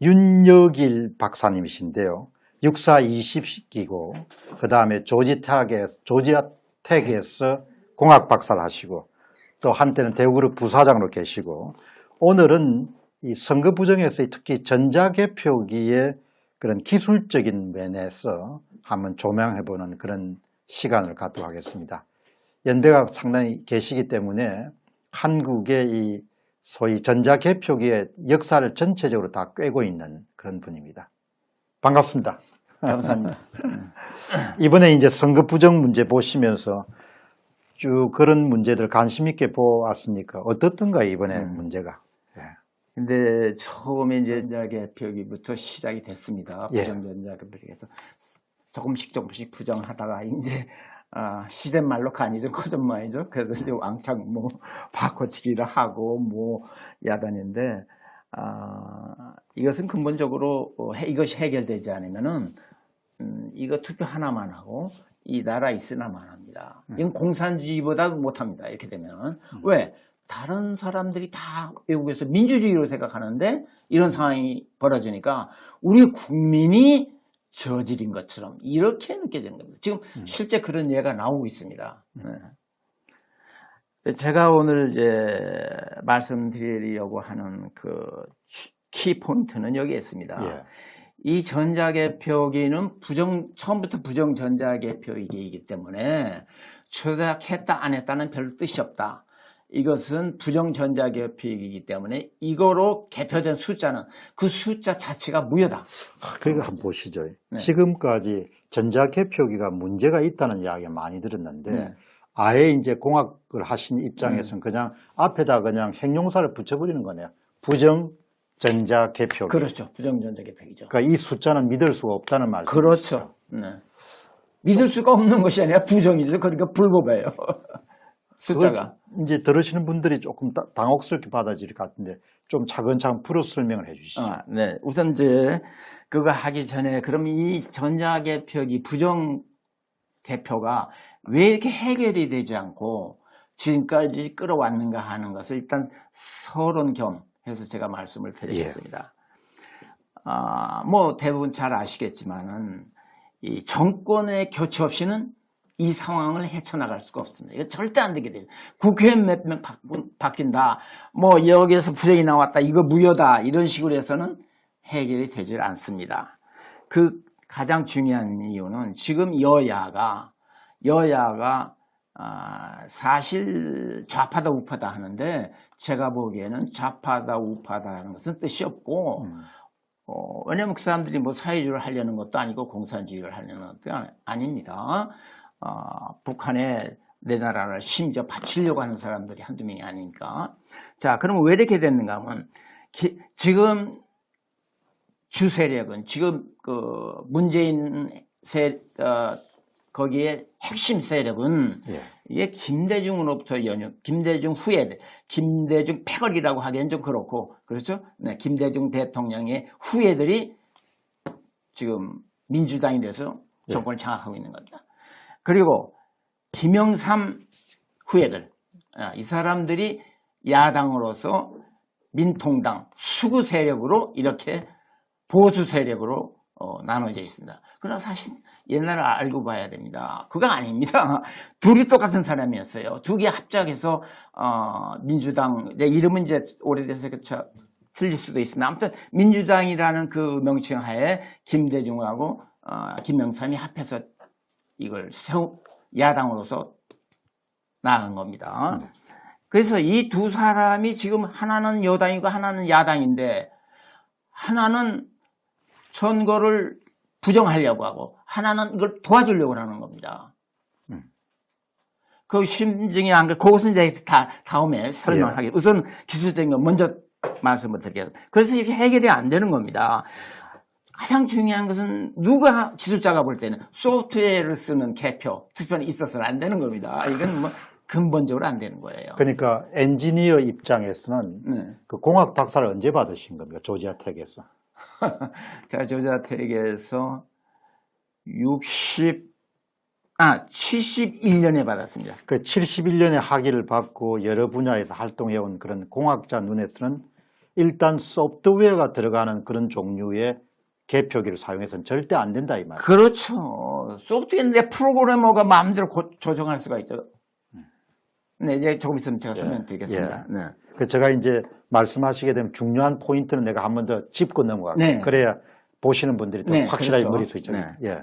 윤여길 박사님이신데요. 육사 20기고 그 다음에 조지아텍에서 공학 박사를 하시고 또 한때는 대우그룹 부사장으로 계시고 오늘은 이 선거 부정에서 특히 전자개표기의 그런 기술적인 면에서 한번 조명해보는 그런 시간을 갖도록 하겠습니다. 연배가 상당히 계시기 때문에 한국의 이 소위 전자개표기의 역사를 전체적으로 다 꿰고 있는 그런 분입니다. 반갑습니다. 감사합니다. 이번에 이제 선거 부정 문제 보시면서 쭉 그런 문제들 관심 있게 보았으니까 어떻던가 이번에 문제가? 예. 근데 처음에 이제 전자개표기부터 시작이 됐습니다. 예. 부정전자개표기에서 조금씩 부정하다가 이제 시즌 말로 간이 좀 커진 말이죠. 그래서 이제 왕창 뭐 바꿔치기를 하고 뭐 야단인데 이것은 근본적으로 이것이 해결되지 않으면은 이거 투표 하나만 하고 이 나라 있으나만 합니다. 이건 공산주의보다 못합니다. 이렇게 되면 왜? 다른 사람들이 다 외국에서 민주주의로 생각하는데 이런 상황이 벌어지니까 우리 국민이 저질인 것처럼 이렇게 느껴지는 겁니다. 지금 실제 그런 예가 나오고 있습니다. 네. 제가 오늘 이제 말씀드리려고 하는 그 키 포인트는 여기에 있습니다. 예. 이 전자개표기는 처음부터 부정 전자개표기이기 때문에 조작했다 안 했다는 별로 뜻이 없다. 이것은 부정 전자개표기이기 때문에 이거로 개표된 숫자는 그 숫자 자체가 무효다. 그러니까 한번 보시죠. 네. 지금까지 전자개표기가 문제가 있다는 이야기 많이 들었는데 아예 이제 공학을 하신 입장에서는 그냥 앞에다 그냥 형용사를 붙여버리는 거네요. 부정 전자개표기. 그렇죠. 부정 전자개표기죠. 그러니까 이 숫자는 믿을 수가 없다는 말씀이죠. 그렇죠. 네. 믿을 수가 없는 것이 아니라 부정이죠. 그러니까 불법이에요. 숫자가. 이제 들으시는 분들이 조금 당혹스럽게 받아들일 것 같은데 좀 차근차근 풀어 설명을 해 주시죠. 네. 우선 이제 그거 하기 전에 그럼 이 전자개표기 부정 개표가 왜 이렇게 해결이 되지 않고 지금까지 끌어왔는가 하는 것을 일단 서론 겸 해서 제가 말씀을 드리겠습니다. 뭐 대부분 잘 아시겠지만은 이 정권의 교체 없이는 이 상황을 헤쳐나갈 수가 없습니다. 이거 절대 안 되게 되죠. 국회의원 몇 명 바뀐다. 뭐 여기에서 부정이 나왔다. 이거 무효다. 이런 식으로 해서는 해결이 되질 않습니다. 그 가장 중요한 이유는 지금 여야가 사실 좌파다 우파다 하는데 제가 보기에는 좌파다 우파다 하는 것은 뜻이 없고 왜냐면 그 사람들이 뭐 사회주의를 하려는 것도 아니고 공산주의를 하려는 것도 아닙니다. 북한에 내 나라를 심지어 바치려고 하는 사람들이 한두 명이 아니니까. 자, 그럼 왜 이렇게 됐는가 하면 지금 주 세력은 지금 그 문재인 거기에 핵심 세력은 이게 김대중으로부터 김대중 후예들, 김대중 패거리라고 하기엔 좀 그렇고, 그렇죠? 네, 김대중 대통령의 후예들이 지금 민주당이 돼서 정권을 장악하고 있는 겁니다. 그리고 김영삼 후예들, 이 사람들이 야당으로서 민통당 수구 세력으로 이렇게 보수 세력으로 나눠져 있습니다. 그러나 사실 옛날에 알고 봐야 됩니다. 그거 아닙니다. 둘이 똑같은 사람이었어요. 두 개 합작해서 민주당, 내 이름은 이제 오래돼서 틀릴 수도 있습니다. 아무튼 민주당이라는 그 명칭 하에 김대중하고 김영삼이 합해서 이걸 야당으로서 나간 겁니다. 그래서 이 두 사람이 지금 하나는 여당이고 하나는 야당인데 하나는 선거를 부정하려고 하고 하나는 이걸 도와주려고 하는 겁니다. 그 심증이 안 그, 그것은 이제 다음에 설명하게. 우선 기술적인 거 먼저 말씀을 드리겠습니다. 그래서 이게 해결이 안 되는 겁니다. 가장 중요한 것은 누가 기술자가 볼 때는 소프트웨어를 쓰는 개표, 투표는 있어서는 안 되는 겁니다. 이건 뭐 근본적으로 안 되는 거예요. 그러니까 엔지니어 입장에서는 그 공학 박사를 언제 받으신 겁니까? 조지아텍에서. 제가 조지아텍에서 71년에 받았습니다. 그 71년에 학위를 받고 여러 분야에서 활동해온 그런 공학자 눈에서는 일단 소프트웨어가 들어가는 그런 종류의 개표기를 사용해서는 절대 안 된다 이 말이에요. 그렇죠. 소프트웨어인데 프로그래머가 마음대로 조정할 수가 있죠. 네, 이제 조금 있으면 제가 설명드리겠습니다. 네. 그 제가 이제 말씀하시게 되면 중요한 포인트는 내가 한 번 더 짚고 넘어갈게요. 네. 그래야 보시는 분들이 또 네, 확실하게 그렇죠. 머릿속에 있죠. 네. 예.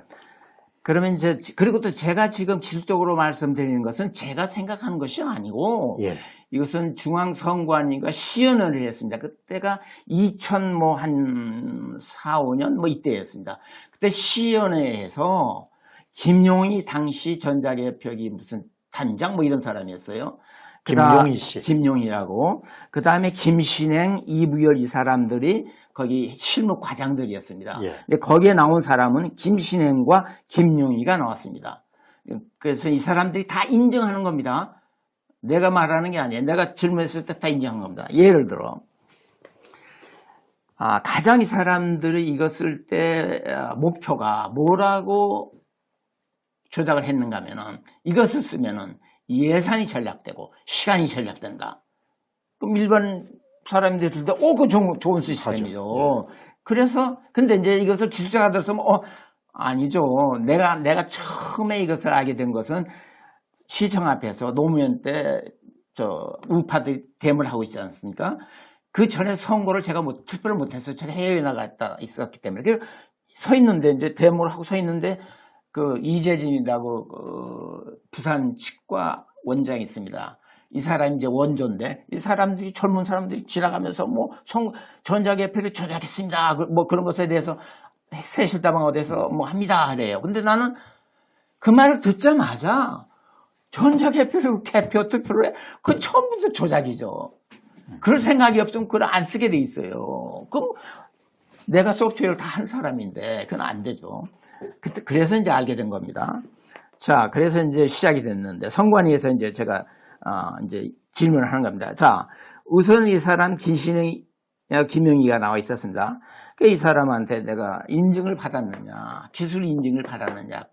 그러면 이제 그리고 또 제가 지금 기술적으로 말씀드리는 것은 제가 생각하는 것이 아니고 예. 이것은 중앙선관위가 시연을 했습니다. 그때가 2000 뭐 한 4, 5년 뭐 이때였습니다. 그때 시연회에서 김용희 당시 전자개표기 무슨 단장 뭐 이런 사람이었어요. 김용희 씨. 김용희라고. 그 다음에 김신행, 이부열 이 사람들이 거기 실무 과장들이었습니다. 예. 근데 거기에 나온 사람은 김신행과 김용희가 나왔습니다. 그래서 이 사람들이 다 인정하는 겁니다. 내가 말하는 게 아니에요. 내가 질문했을 때 다 인정한 겁니다. 예를 들어, 가장 이 사람들이 이거 쓸 때 목표가 뭐라고 조작을 했는가 하면은 이것을 쓰면은 예산이 절약되고 시간이 절약된다. 그럼 일반 사람들이 들 때, 그거 좋은 시스템이죠. 그래서, 근데 이제 이것을 기술자가 들었으면, 아니죠. 내가 처음에 이것을 알게 된 것은 시청 앞에서 노무현 때, 우파들이 데모를 하고 있지 않습니까? 그 전에 선거를 제가 투표를 못해서 제가 해외에 나갔다 있었기 때문에. 서 있는데, 이제 데모를 하고 서 있는데, 이재진이라고, 부산 치과 원장이 있습니다. 이 사람이 이제 원조인데, 이 사람들이, 젊은 사람들이 지나가면서 전자개표를 조작했습니다. 뭐 그런 것에 대해서 새실다방 어디서 뭐 합니다. 그래요. 근데 나는 그 말을 듣자마자 전자개표를 개표 투표를 해. 그건 처음부터 조작이죠. 그럴 생각이 없으면 그걸 안 쓰게 돼 있어요. 그럼 내가 소프트웨어를 다 한 사람인데, 그건 안 되죠. 그래서 이제 알게 된 겁니다. 자, 그래서 이제 시작이 됐는데, 선관위에서 이제 제가 이제 질문을 하는 겁니다. 자, 우선 이 사람 김용희가 나와 있었습니다. 이 사람한테 내가 인증을 받았느냐, 기술 인증을 받았느냐,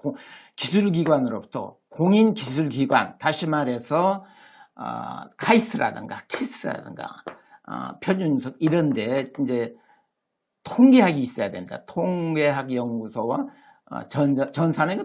기술기관으로부터 공인기술기관, 다시 말해서 카이스트라든가 키스라든가 표준석 이런데 이제 통계학이 있어야 된다. 통계학 연구소와 전산은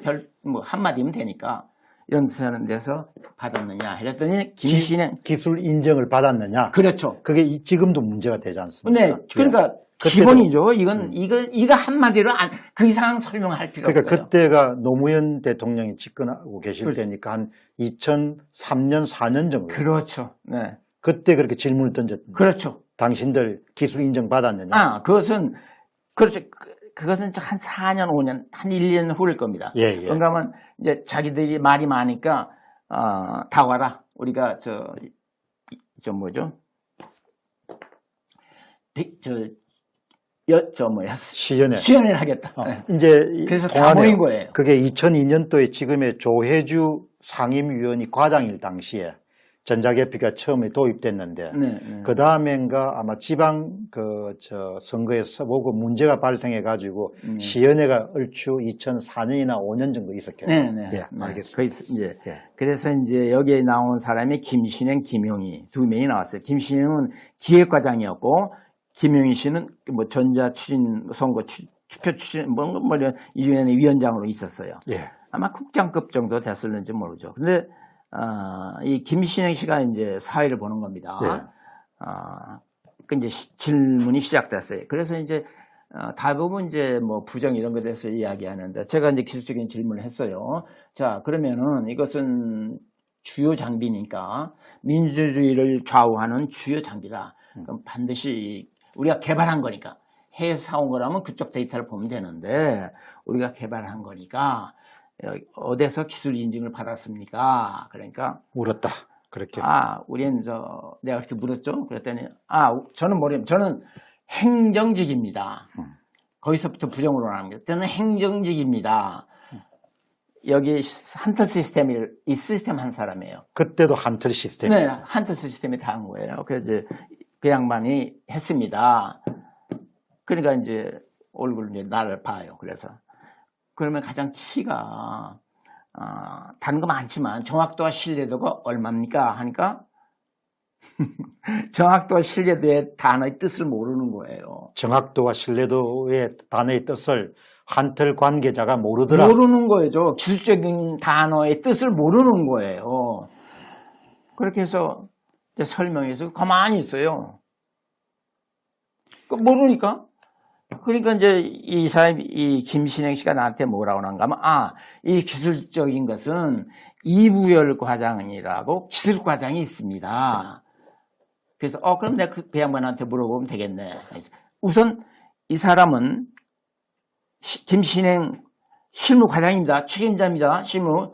한마디면 되니까. 이런 데서 받았느냐 이랬더니 김신행 기술 인정을 받았느냐. 그렇죠. 그게 지금도 문제가 되지 않습니까? 네, 그러니까 기본이죠. 이거 한마디로 그 이상 설명할 필요 그러니까 없어요. 그때가 노무현 대통령이 집권하고 계실 그렇죠. 때니까 한 2003년 4년 정도. 그렇죠. 네. 그때 그렇게 질문을 던졌죠. 그렇죠. 당신들 기술 인정 받았느냐? 그것은 그렇죠. 그것은 한 4년, 5년, 한 1년 후일 겁니다. 예. 그런가 하면 이제 자기들이 말이 많으니까 다 와라. 우리가 시연회를 하겠다. 네. 이제 그래서 다 모인 거예요. 그게 2002년도에 지금의 조혜주 상임위원이 과장일 당시에 전자개표가 처음에 도입됐는데 그 다음엔가 아마 지방 선거에서 보고 문제가 발생해 가지고 시연회가 얼추 2004년이나 5년 정도 있었겠네요. 네. 알겠습니다. 그래서 이제 여기에 나온 사람이 김신행, 김용희 두 명이 나왔어요. 김신행은 기획과장이었고 김용희 씨는 뭐 전자 추진 선거 투표 추진 이 중에는 위원장으로 있었어요. 아마 국장급 정도 됐을는지 모르죠. 근데 이 김신행 씨가 이제 사회를 보는 겁니다. 그 이제 질문이 시작됐어요. 그래서 이제 대부분 이제 뭐 부정 이런 것에 대해서 이야기하는데 제가 이제 기술적인 질문을 했어요. 자, 그러면은 이것은 주요 장비니까 민주주의를 좌우하는 주요 장비다. 그럼 반드시 우리가 개발한 거니까 해외에서 사온 거라면 그쪽 데이터를 보면 되는데 우리가 개발한 거니까 어디서 기술 인증을 받았습니까? 그러니까 물었다. 그렇게. 우리는 내가 그렇게 물었죠. 그랬더니 저는 모르겠어요. 저는 행정직입니다. 거기서부터 부정으로 나가는 거예요. 저는 행정직입니다. 여기 한틀 시스템을 이 시스템 한 사람이에요. 그때도 한틀 시스템. 네, 한틀 시스템이 다 한 거예요. 그래서 이제 그 양반이 했습니다. 그러니까 이제 얼굴 이제 나를 봐요. 그래서. 그러면 가장 키가 다른 거 많지만 정확도와 신뢰도가 얼마입니까? 하니까 정확도와 신뢰도의 단어의 뜻을 모르는 거예요. 정확도와 신뢰도의 단어의 뜻을 한틀 관계자가 모르더라. 모르는 거죠. 기술적인 단어의 뜻을 모르는 거예요. 그렇게 해서 이제 설명해서 가만히 있어요. 모르니까. 그러니까 이제 이 사람, 이 김신행 씨가 나한테 뭐라고 하는가 하면, 이 기술적인 것은 이부열 과장이라고 기술 과장이 있습니다. 그래서, 그럼 내가 그 양반한테 물어보면 되겠네. 우선 이 사람은 김신행 실무 과장입니다. 책임자입니다. 실무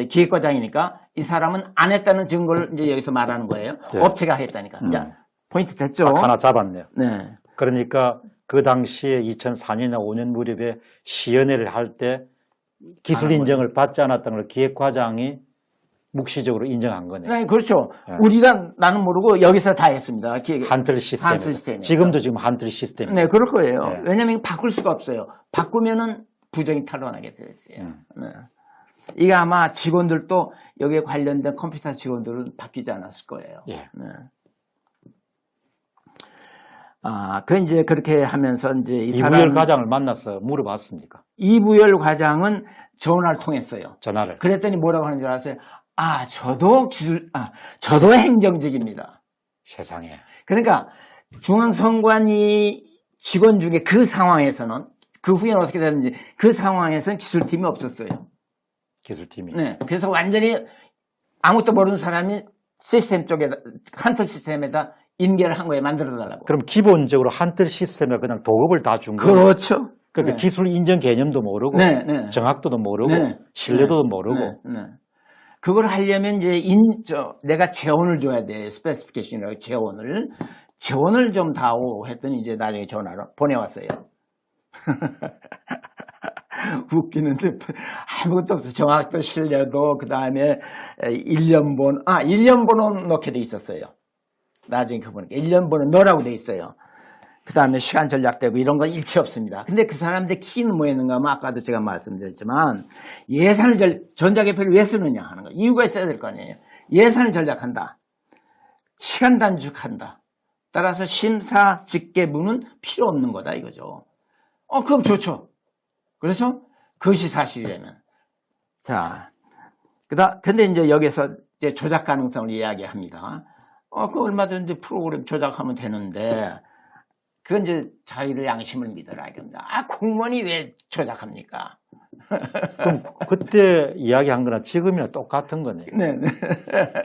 기획과장이니까 이 사람은 안 했다는 증거를 이제 여기서 말하는 거예요. 네. 업체가 했다니까. 자, 포인트 됐죠? 딱 하나 잡았네요. 네. 그러니까 그 당시에 2004년이나 5년 무렵에 시연회를 할 때 기술 인정을 받지 않았다는 걸 기획과장이 묵시적으로 인정한 거네요. 네, 그렇죠. 네. 우리가 나는 모르고 여기서 다 했습니다. 한틀 시스템. 지금도 지금 한틀 시스템. 네, 그럴 거예요. 네. 왜냐하면 바꿀 수가 없어요. 바꾸면은 부정이 탄로나게 돼 있어요. 네. 이게 아마 직원들도 여기에 관련된 컴퓨터 직원들은 바뀌지 않았을 거예요. 예. 네. 그 이제 그렇게 하면서 이제 이부열 과장을 만나서 물어봤습니까? 이부열 과장은 전화를 통했어요. 전화를. 그랬더니 뭐라고 하는 줄 아세요? 저도 행정직입니다. 세상에. 그러니까 중앙선관위 직원 중에 그 상황에서는 그 후에는 어떻게 됐는지 그 상황에서는 기술팀이 없었어요. 기술팀이. 네. 그래서 완전히 아무것도 모르는 사람이 시스템 쪽에다, 한터 시스템에다 인계를 한 거예요. 만들어달라고. 그럼 기본적으로 한틀 시스템에 그냥 도급을 다 준 거예요. 그렇죠. 그러니까 네. 기술 인정 개념도 모르고, 네, 네. 정확도도 모르고, 네. 신뢰도도 네. 모르고. 네. 네. 그걸 하려면 이제 내가 재원을 줘야 돼. 스페시피케이션이라고 재원을 좀 다오 했더니 이제 나중에 전화로 보내왔어요. 웃기는데 아무것도 없어. 정확도 신뢰도 그다음에 1년 번호 넣게 돼 있었어요. 나중에 그보니까 1년 번호 넣으라고 돼 있어요. 그다음에 시간 전략되고 이런 건 일체 없습니다. 근데 그 사람들 키는 뭐였는가 하면 아까도 제가 말씀드렸지만 예산을 전자개표를 왜 쓰느냐 하는 거. 이유가 있어야 될 거 아니에요. 예산을 전략한다. 시간 단축한다. 따라서 심사 집계부는 필요 없는 거다 이거죠. 그럼 좋죠. 그래서 그것이 사실이라면. 자, 근데 이제 여기서 이제 조작 가능성을 이야기합니다. 그 얼마든지 프로그램 조작하면 되는데, 그건 이제 자기들 양심을 믿어라 이겁니다. 공무원이 왜 조작합니까? 그럼 그때 이야기한 거나 지금이나 똑같은 거네요. 네.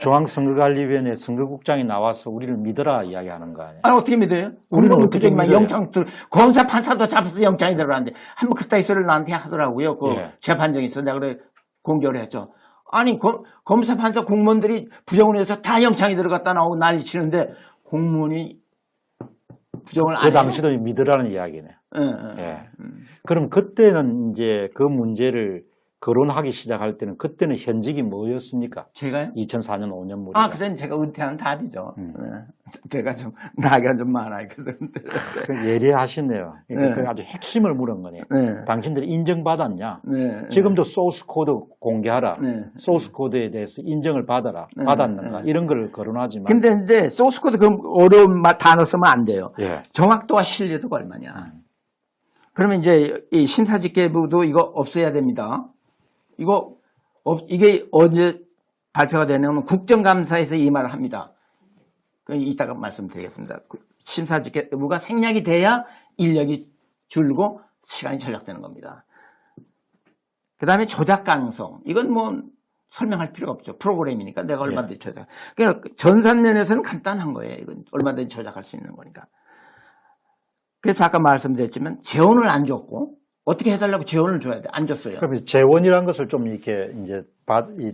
중앙선거관리위원회 선거국장이 나와서 우리를 믿어라 이야기하는 거 아니에요? 어떻게 믿어요? 우리는 어떻게 부정만 믿어요? 검사 판사도 잡혀서 영장이 들어가는데 한번 그따위 소리를 나한테 하더라고요. 예. 재판정이 있어. 내가 그래 공개를 했죠. 아니 검사 판사 공무원들이 부정을 해서 다 영장이 들어갔다 나오고 난리 치는데 공무원이 부정을 안 해요. 그 당시도 믿으라는 이야기네. 예. 그럼 그때는 이제 그 문제를 거론하기 시작할 때는 그때는 현직이 뭐였습니까? 제가요? 2004년 5년 무렵. 그때는 제가 은퇴한 답이죠. 제가 좀 나이가 좀 많아요. 그래서 예리하시네요. 그러니까 네. 아주 핵심을 물은 거네요. 네. 당신들이 인정받았냐? 네. 지금도 소스 코드 공개하라. 네. 소스 코드에 대해서 인정을 받아라. 네. 받았는가? 이런 걸 거론하지만. 근데 이제 소스 코드 그럼 어려운 단어 쓰면 안 돼요. 예. 정확도와 신뢰도가 얼마냐. 그러면 이제 이 심사집계부도 이거 없애야 됩니다. 이게 언제 발표가 되냐면 국정감사에서 이 말을 합니다. 이따가 말씀드리겠습니다. 심사집계부가 생략이 돼야 인력이 줄고 시간이 절약되는 겁니다. 그 다음에 조작 가능성. 이건 뭐 설명할 필요가 없죠. 프로그램이니까 내가 얼마든지 조작. 그러니까 전산면에서는 간단한 거예요. 이건 얼마든지 조작할 수 있는 거니까. 그래서 아까 말씀드렸지만 재원을 안 줬고 어떻게 해달라고 재원을 줘야 돼? 안 줬어요. 그럼 재원이라는 것을 좀 이렇게 이제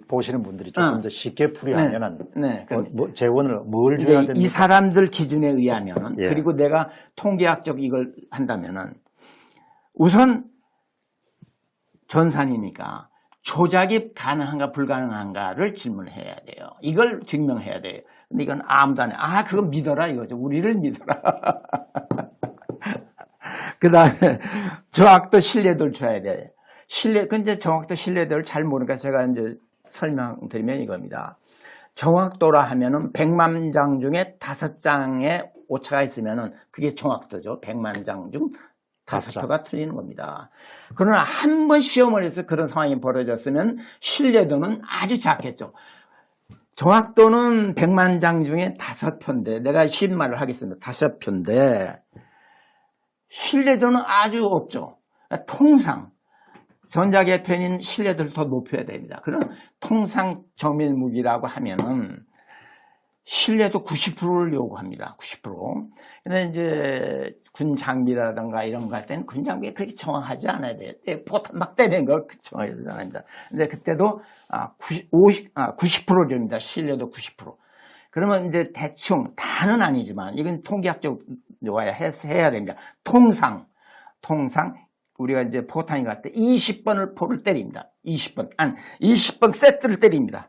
보시는 분들이 조금 더 쉽게 풀이하면은 네. 재원을 뭘 줘야 됩니까? 이 사람들 기준에 의하면은 예. 그리고 내가 통계학적 이걸 한다면은 우선 전산이니까 조작이 가능한가 불가능한가를 질문해야 돼요. 이걸 증명해야 돼요. 근데 이건 아무도 안 해. 그건 믿어라 이거죠. 우리를 믿어라. 그 다음에 정확도 신뢰도를 줘야 돼. 근데 정확도 신뢰도를 잘 모르니까 제가 이제 설명드리면 이겁니다. 정확도라 하면은 100만 장 중에 5장에 오차가 있으면은 그게 정확도죠. 100만 장 중 5표가 틀리는 겁니다. 그러나 한 번 시험을 해서 그런 상황이 벌어졌으면 신뢰도는 아주 작겠죠. 정확도는 100만 장 중에 5표인데 내가 쉬운 말을 하겠습니다. 5표인데 신뢰도는 아주 없죠. 통상 전자개편인 신뢰도를 더 높여야 됩니다. 그럼 통상 정밀무기라고 하면은 신뢰도 90%를 요구합니다. 90%. 근데 이제 군 장비라든가 이런 거 할 때는 군 장비가 그렇게 정확하지 않아야 돼요. 포탄 막 때리는 걸 정확하지 않습니다. 근데 그때도 90% 줍니다. 신뢰도 90%. 그러면 이제 대충 다는 아니지만 이건 통계학적 와야 해야 됩니다. 통상 우리가 이제 포탄이 갈 때 20번을 포를 때립니다. 20번 세트를 때립니다.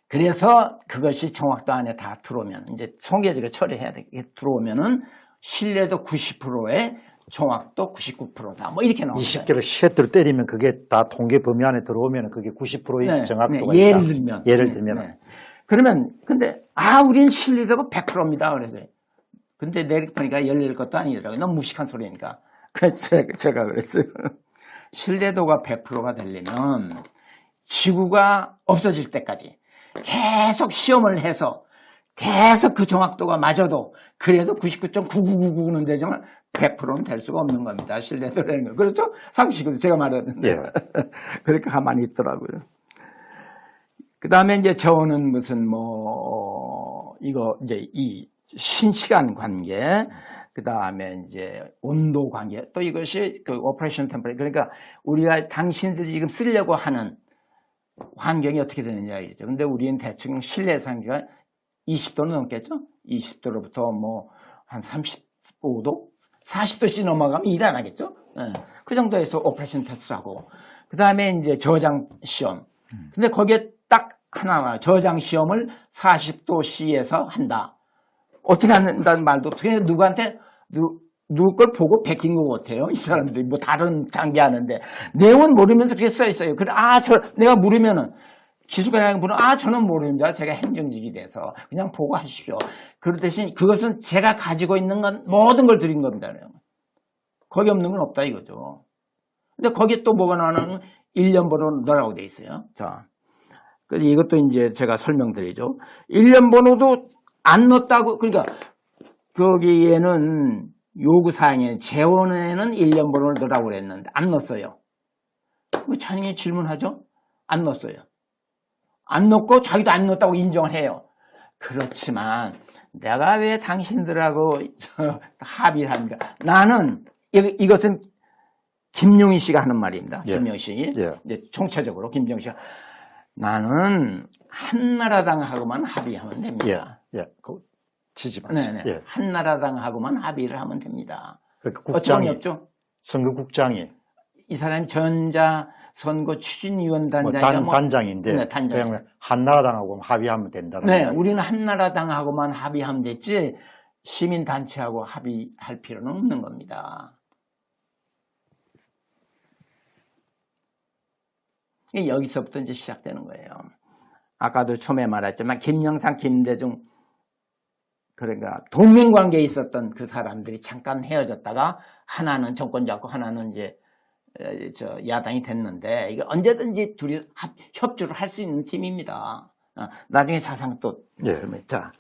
그래서 그것이 정확도 안에 다 들어오면 이제 통계적으로 처리해야 되게 들어오면은 신뢰도 90%에 정확도 99%다. 뭐 이렇게 나옵니다. 20개를 세트를 때리면 그게 다 통계 범위 안에 들어오면 그게 90%의 네, 정확도가 네, 있다. 예를 들면. 네. 그러면 근데 우린 신뢰도가 100%입니다. 그래서 근데 내일 보니까 열릴 것도 아니더라고요. 너무 무식한 소리니까. 그래서 제가 그랬어요. 신뢰도가 100%가 되려면 지구가 없어질 때까지 계속 시험을 해서 계속 그 정확도가 맞아도 그래도 99.9999는 되지만 100%는 될 수가 없는 겁니다. 신뢰도라는 거. 그렇죠? 상식으로 제가 말했는데. 예. 그렇게 가만히 있더라고요. 그 다음에 이제 저는 무슨 이거 이제 이 신시간 관계, 그 다음에 이제 온도 관계, 또 이것이 그 오퍼레이션 템퍼레이처, 그러니까 우리가 당신들이 지금 쓰려고 하는 환경이 어떻게 되느냐이죠. 근데 우리는 대충 실내 상기가 20도는 넘겠죠? 20도로부터 한 35도? 40도씩 넘어가면 일 안 하겠죠? 네. 그 정도에서 오퍼레이션 테스트를 하고, 그 다음에 이제 저장 시험. 근데 거기에 딱 하나, 저장 시험을 40도씨에서 한다. 어떻게 한다는 말도 그냥 누구한테 누구 걸 보고 베낀 것 같아요. 이 사람들이 다른 장비 하는데 내용은 모르면서 그게 써 있어요. 그래 내가 물으면은 기술관이 물으면 저는 모릅니다. 제가 행정직이 돼서 그냥 보고 하십시오. 그럴 대신 그것은 제가 가지고 있는 건 모든 걸 드린 겁니다. 거기 없는 건 없다 이거죠. 근데 거기에 또 뭐가 나오는 1년 번호 넣으라고 돼 있어요. 자, 이것도 이제 제가 설명드리죠. 1년 번호도 안 넣었다고, 그러니까, 거기에는 요구사항에, 재원에는 1년 번호를 넣으라고 그랬는데, 안 넣었어요. 찬영이 질문하죠? 안 넣었어요. 안 넣고 자기도 안 넣었다고 인정을 해요. 그렇지만, 내가 왜 당신들하고 합의를 합니까? 나는, 이것은 김용희 씨가 하는 말입니다. 예. 김용희 씨. 예. 이제 총체적으로 김용희 씨가. 나는 한나라당하고만 합의하면 됩니다. 예. 그거 치지 마세요. 네네. 예. 한나라당하고만 합의를 하면 됩니다. 그러니까 어쩌면 국장이, 없죠? 선거국장이 이 사람이 전자선거 추진위원단장이자 단장인데 네, 단장. 그냥 한나라당하고 합의하면 된다는 네, 거예요. 우리는 한나라당하고만 합의하면 됐지 시민단체하고 합의할 필요는 없는 겁니다. 여기서부터 이제 시작되는 거예요. 아까도 처음에 말했지만 김영삼, 김대중 그러니까 동맹관계에 있었던 그 사람들이 잠깐 헤어졌다가 하나는 정권 잡고 하나는 이제 야당이 됐는데 이게 언제든지 둘이 협조를 할 수 있는 팀입니다. 나중에 사상 또 자,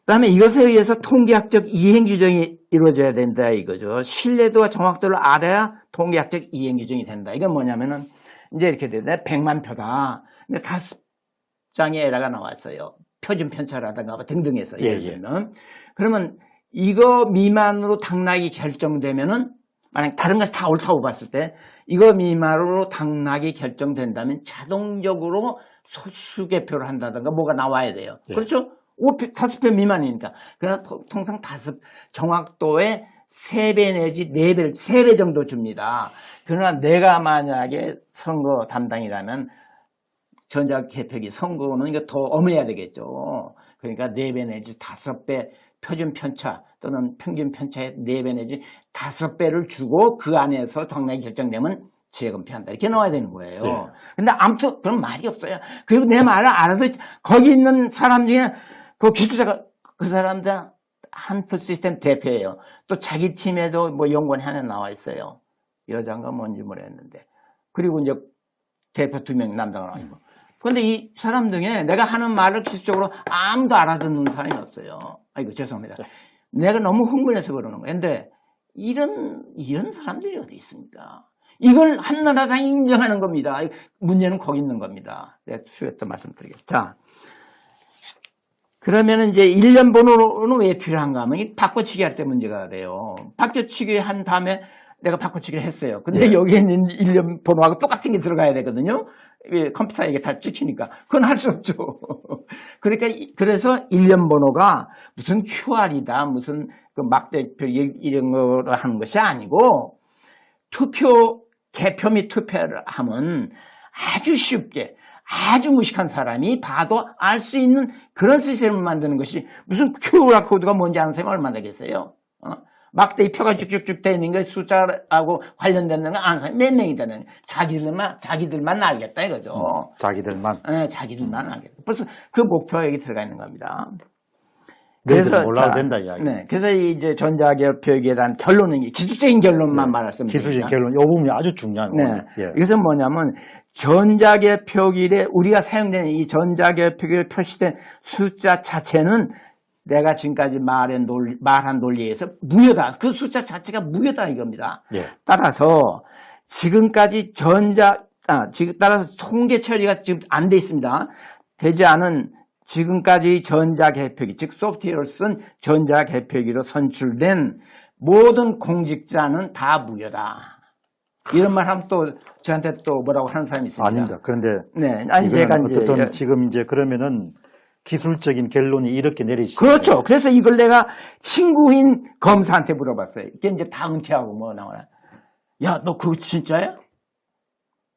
그다음에 이것에 의해서 통계학적 이행 규정이 이루어져야 된다 이거죠. 신뢰도와 정확도를 알아야 통계학적 이행 규정이 된다. 이건 뭐냐면은 이제 이렇게 되네. 100만 표다. 근데 5장의 에러가 나왔어요. 표준 편차라든가 등등해서 예를 들면. 그러면 이거 미만으로 당락이 결정되면은 만약 다른 것이 다 옳다고 봤을 때 이거 미만으로 당락이 결정된다면 자동적으로 소수개표를 한다든가 뭐가 나와야 돼요. 그렇죠? 5표 미만이니까. 그러나 통상 정확도의 3배 내지 4배, 3배 정도 줍니다. 그러나 내가 만약에 선거 담당이라면 전자개표기 선거는 이거 더 엄해야 되겠죠. 그러니까 4배 내지 5배 표준 편차 또는 평균 편차의 4배 내지 5배를 주고 그 안에서 당락이 결정되면 재검표한다. 이렇게 나와야 되는 거예요. 네. 근데 아무튼 그런 말이 없어요. 그리고 내 말을 알아도 거기 있는 사람 중에 그 기술자가 그 사람들 한트 시스템 대표예요. 또 자기 팀에도 뭐 연구원이 하나 나와 있어요. 여자인가 뭔지 모르겠는데. 그리고 이제 대표 2명 남자가 나와 있고. 근데 이 사람 중에 내가 하는 말을 기술적으로 아무도 알아듣는 사람이 없어요. 아이고, 죄송합니다. 내가 너무 흥분해서 그러는 거예요. 근데 이런 사람들이 어디 있습니까? 이걸 한나라당이 인정하는 겁니다. 문제는 거기 있는 겁니다. 내가 수요일 또 말씀드리겠습니다. 자, 그러면 이제 1년 번호는 왜 필요한가 하면 이 바꿔치기 할 때 문제가 돼요. 바꿔치기 한 다음에 내가 바꿔치기를 했어요. 근데 네. 여기에 있는 1년 번호하고 똑같은 게 들어가야 되거든요. 컴퓨터에 이게 다 찍히니까. 그건 할 수 없죠. 그러니까, 그래서 1년 번호가 무슨 QR이다, 무슨 그 막대표 이런 거를 하는 것이 아니고, 개표 및 투표를 하면 아주 쉽게, 아주 무식한 사람이 봐도 알 수 있는 그런 시스템을 만드는 것이 무슨 QR 코드가 뭔지 아는 사람이 얼마나 되겠어요? 막대기 표가 쭉쭉쭉 되어 있는 게 숫자하고 관련되는 거 아는 사람이 몇 명이 되는 거예요. 자기들만 알겠다 이거죠. 자기들만. 네, 자기들만 알겠다. 벌써 그 목표가 여기 들어가 있는 겁니다. 그래서 몰라도 된다 이야기. 네, 그래서 이제 전자개표기에 대한 결론은 기술적인 결론만 말씀드립니다. 기술적인 결론, 이 부분이 아주 중요한 거예요. 네, 이것은 뭐냐면 전자개표기에 우리가 사용되는 이 전자개표기에 표시된 숫자 자체는 내가 지금까지 말한 논리에서 무효다. 그 숫자 자체가 무효다 이겁니다. 예. 따라서 지금까지 따라서 통계 처리가 지금 안 돼 있습니다. 되지 않은 지금까지 전자개표기, 즉 소프트웨어를 쓴 전자개표기로 선출된 모든 공직자는 다 무효다. 이런 말 하면 또 저한테 또 뭐라고 하는 사람이 있습니다. 아닙니다. 그런데 네, 아니 제가 어쨌든 지금 이제 그러면은 기술적인 결론이 이렇게 내리시죠. 그렇죠. 그래서 이걸 내가 친구인 검사한테 물어봤어요. 이게 이제 다 은퇴하고 뭐 나오나. 야, 너 그거 진짜야?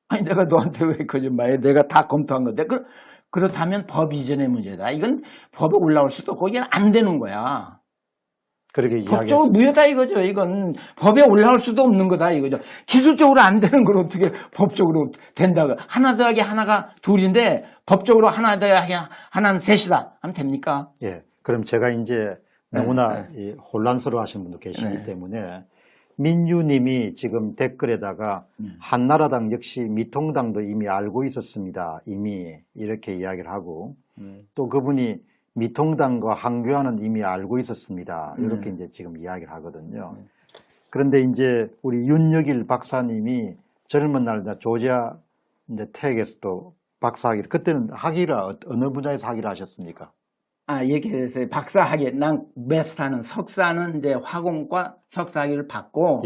아니, 내가 너한테 왜 거짓말해? 내가 다 검토한 건데. 그렇다면 법 이전의 문제다. 이건 법에 올라올 수도 없고, 이건 안 되는 거야. 그렇게 법적으로 이야기했습니다. 무효다 이거죠. 이건 법에 올라올 수도 없는 거다 이거죠. 기술적으로 안 되는 걸 어떻게 법적으로 된다고. 하나 더하기 하나가 둘인데 법적으로 하나 더하기 하나는 셋이다 하면 됩니까? 예. 그럼 제가 이제 너무나 혼란스러워 하시는 분도 계시기 때문에 민유님이 지금 댓글에다가 한나라당 역시 미통당도 이미 알고 있었습니다. 이미 이렇게 이야기를 하고 또 그분이 미통당과 한교안은 이미 알고 있었습니다. 이렇게 이제 지금 이야기를 하거든요. 그런데 이제 우리 윤여길 박사님이 젊은 날 조지아 이제 텍에서 또 박사학위를 그때는 학위를 어느 분야에서 학위를 하셨습니까? 얘기했어요. 박사학위, 난 메스터는 석사는 이제 화공과 석사학위를 받고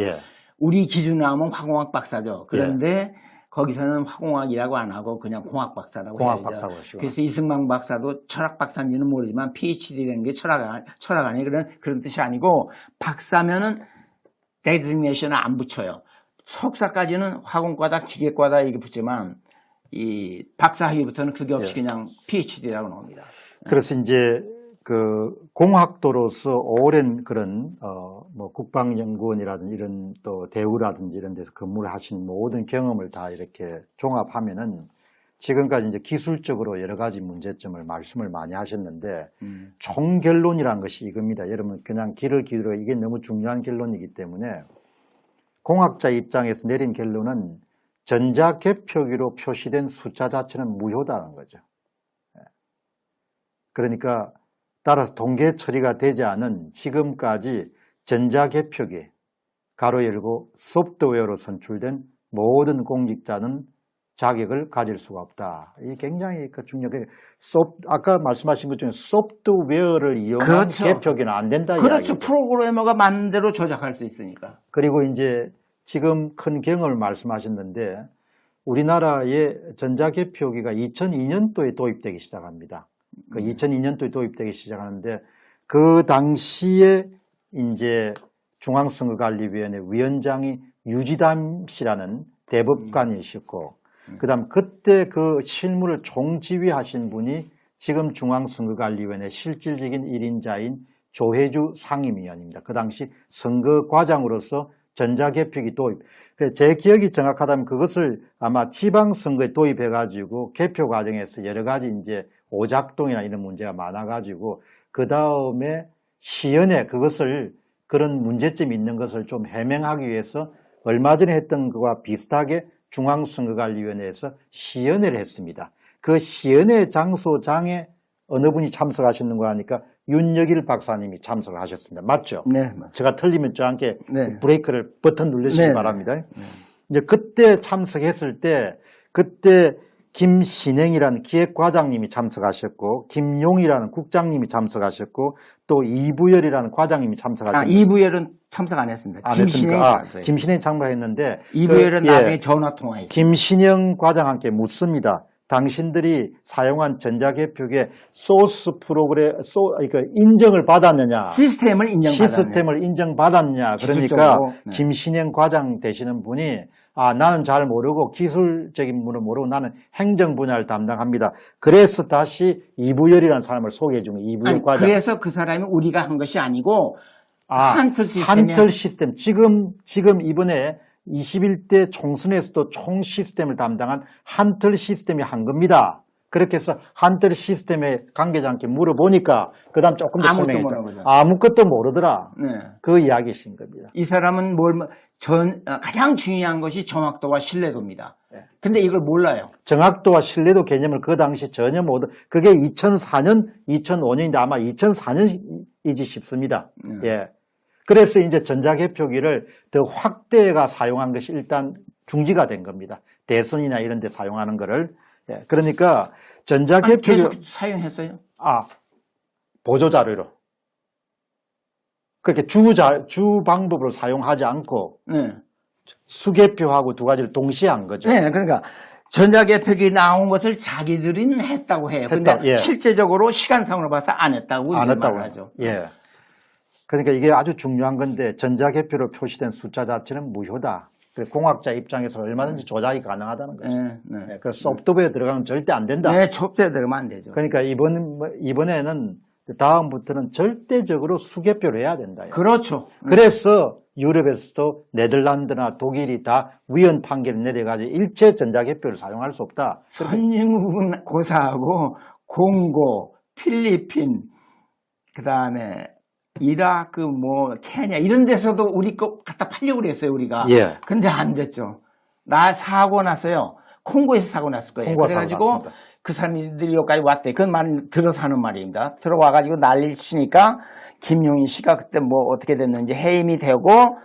우리 기준으로 하면 화공학 박사죠. 그런데 거기서는 화공학이라고 안 하고 그냥 공학 박사라고 공학 박사고 하시고. 그래서 이승만 박사도 철학 박사인지는 모르지만 PhD라는 게 철학 안에 그런 뜻이 아니고 박사면은 데지그네이션을 안 붙여요. 석사까지는 화공과다 기계과다 이렇게 붙지만 이 박사학위부터는 그게 없이 그냥 PhD라고 나옵니다. 그래서 이제 그 공학도로서 오랜 그런 뭐 국방연구원이라든지 이런 또 대우라든지 이런 데서 근무를 하신 모든 경험을 다 이렇게 종합하면은 지금까지 이제 기술적으로 여러 가지 문제점을 말씀을 많이 하셨는데 총 결론이란 것이 이겁니다. 여러분 그냥 귀를 기울여 이게 너무 중요한 결론이기 때문에 공학자 입장에서 내린 결론은 전자개표기로 표시된 숫자 자체는 무효다는 거죠. 그러니까 따라서 통계 처리가 되지 않은 지금까지 전자개표기 가로 열고 소프트웨어로 선출된 모든 공직자는 자격을 가질 수가 없다. 이게 굉장히 중요해요. 아까 말씀하신 것 중에 소프트웨어를 이용한 개표기는 안 된다. 그렇죠. 이야기죠. 프로그래머가 마음대로 조작할 수 있으니까. 그리고 이제 지금 큰 경험을 말씀하셨는데 우리나라의 전자개표기가 2002년도에 도입되기 시작합니다. 그 2002년도에 도입되기 시작하는데 그 당시에 이제 중앙선거관리위원회 위원장이 유지담 씨라는 대법관이셨고 그다음 그때 그 실무를 총지휘하신 분이 지금 중앙선거관리위원회 실질적인 1인자인 조혜주 상임위원입니다. 그 당시 선거과장으로서 전자개표기 도입. 제 기억이 정확하다면 그것을 아마 지방선거에 도입해가지고 개표 과정에서 여러 가지 이제 오작동이나 이런 문제가 많아가지고 그 다음에 시연에 그것을 그런 문제점이 있는 것을 좀 해명하기 위해서 얼마 전에 했던 것과 비슷하게 중앙선거관리위원회에서 시연회를 했습니다. 그 시연회 장소장에 어느 분이 참석하셨는가 하니까 윤여길 박사님이 참석하셨습니다. 맞죠? 네. 맞습니다. 제가 틀리면 저한테 네. 브레이크를 버튼 누르시기 네. 바랍니다. 이제 그때 참석했을 때 그때 김신행이라는 기획과장님이 참석하셨고 김용이라는 국장님이 참석하셨고 또 이부열이라는 과장님이 참석하셨습니다. 이부열은 참석 안 했습니다. 김신행 참석했는데 이부열은 나중에 전화 통화했어요. 김신영 과장한테 묻습니다. 당신들이 사용한 전자개표기에 소스 프로그램, 그러니까 인정을 받았느냐? 시스템을 인정받았냐? 그러니까 네. 김신영 과장 되시는 분이 나는 잘 모르고 기술적인 분은 모르고 나는 행정 분야를 담당합니다. 그래서 다시 이부열이라는 사람을 소개해 준 거예요. 이부열 과장. 그래서 그 사람이 우리가 한 것이 아니고 한틀 시스템. 지금 이번에 21대 총선에서도 총 시스템을 담당한 한틀 시스템이 한 겁니다. 그렇게 해서 한틀 시스템의 관계자한테 물어보니까 그 다음 조금 더 설명했죠. 아무것도 모르더라. 네. 그 이야기신 겁니다. 이 사람은 가장 중요한 것이 정확도와 신뢰도입니다. 네. 근데 이걸 몰라요. 정확도와 신뢰도 개념을 그 당시 전혀 그게 2004년, 2005년인데 아마 2004년이지 싶습니다. 예. 그래서 이제 전자개표기를 더 확대가 사용한 것이 일단 중지가 된 겁니다. 대선이나 이런 데 사용하는 거를. 예. 그러니까 전자개표기 계속 사용했어요? 보조자료로. 그렇게 주 방법으로 사용하지 않고 네. 수개표하고 두 가지를 동시에 한 거죠. 네, 그러니까 전자개표기 나온 것을 자기들은 했다고 해요. 근데 예. 실제적으로 시간상으로 봐서 안 했다고 말하죠. 예. 그러니까 이게 아주 중요한 건데 전자개표로 표시된 숫자 자체는 무효다. 공학자 입장에서 얼마든지 조작이 가능하다는 거죠. 네. 그래서 소프트웨어에 들어가면 절대 안 된다. 네, 소프트웨어에 들어가면 안 되죠. 그러니까 이번에는 다음부터는 절대적으로 수개표를 해야 된다. 그렇죠. 그래서 유럽에서도 네덜란드나 독일이 다 위헌 판결을 내려가지고 일체 전자개표를 사용할 수 없다. 선진국고사하고 공고, 필리핀, 그다음에 이라크, 케냐 이런 데서도 우리 거 갖다 팔려고 그랬어요, 우리가. 예. 근데 안 됐죠. 사고 났어요. 콩고에서 사고 났을 거예요. 그래가지고 그 사람들이 여기까지 왔대. 그건 말 들어서 하는 말입니다. 들어와가지고 난리를 치니까 김용희 씨가 그때 어떻게 됐는지 해임이 되고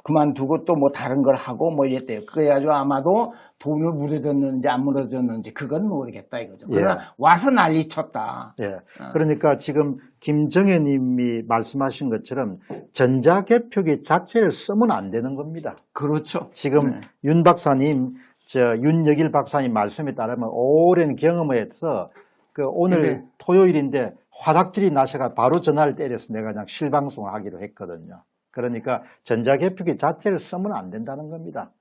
그만두고 또 다른 걸 하고 이랬대요. 그래가지고 아마도 돈을 물어줬는지 안 물어줬는지 그건 모르겠다 이거죠. 그러나 와서 난리 쳤다. 예. 그러니까 지금 김정혜 님이 말씀하신 것처럼 전자개표기 자체를 쓰면 안 되는 겁니다. 그렇죠. 지금 윤 박사님, 윤여길 박사님 말씀에 따르면 오랜 경험에서 오늘 토요일인데 화닥질이 나셔가 바로 전화를 때려서 내가 그냥 실방송을 하기로 했거든요. 그러니까 전자개표기 자체를 쓰면 안 된다는 겁니다.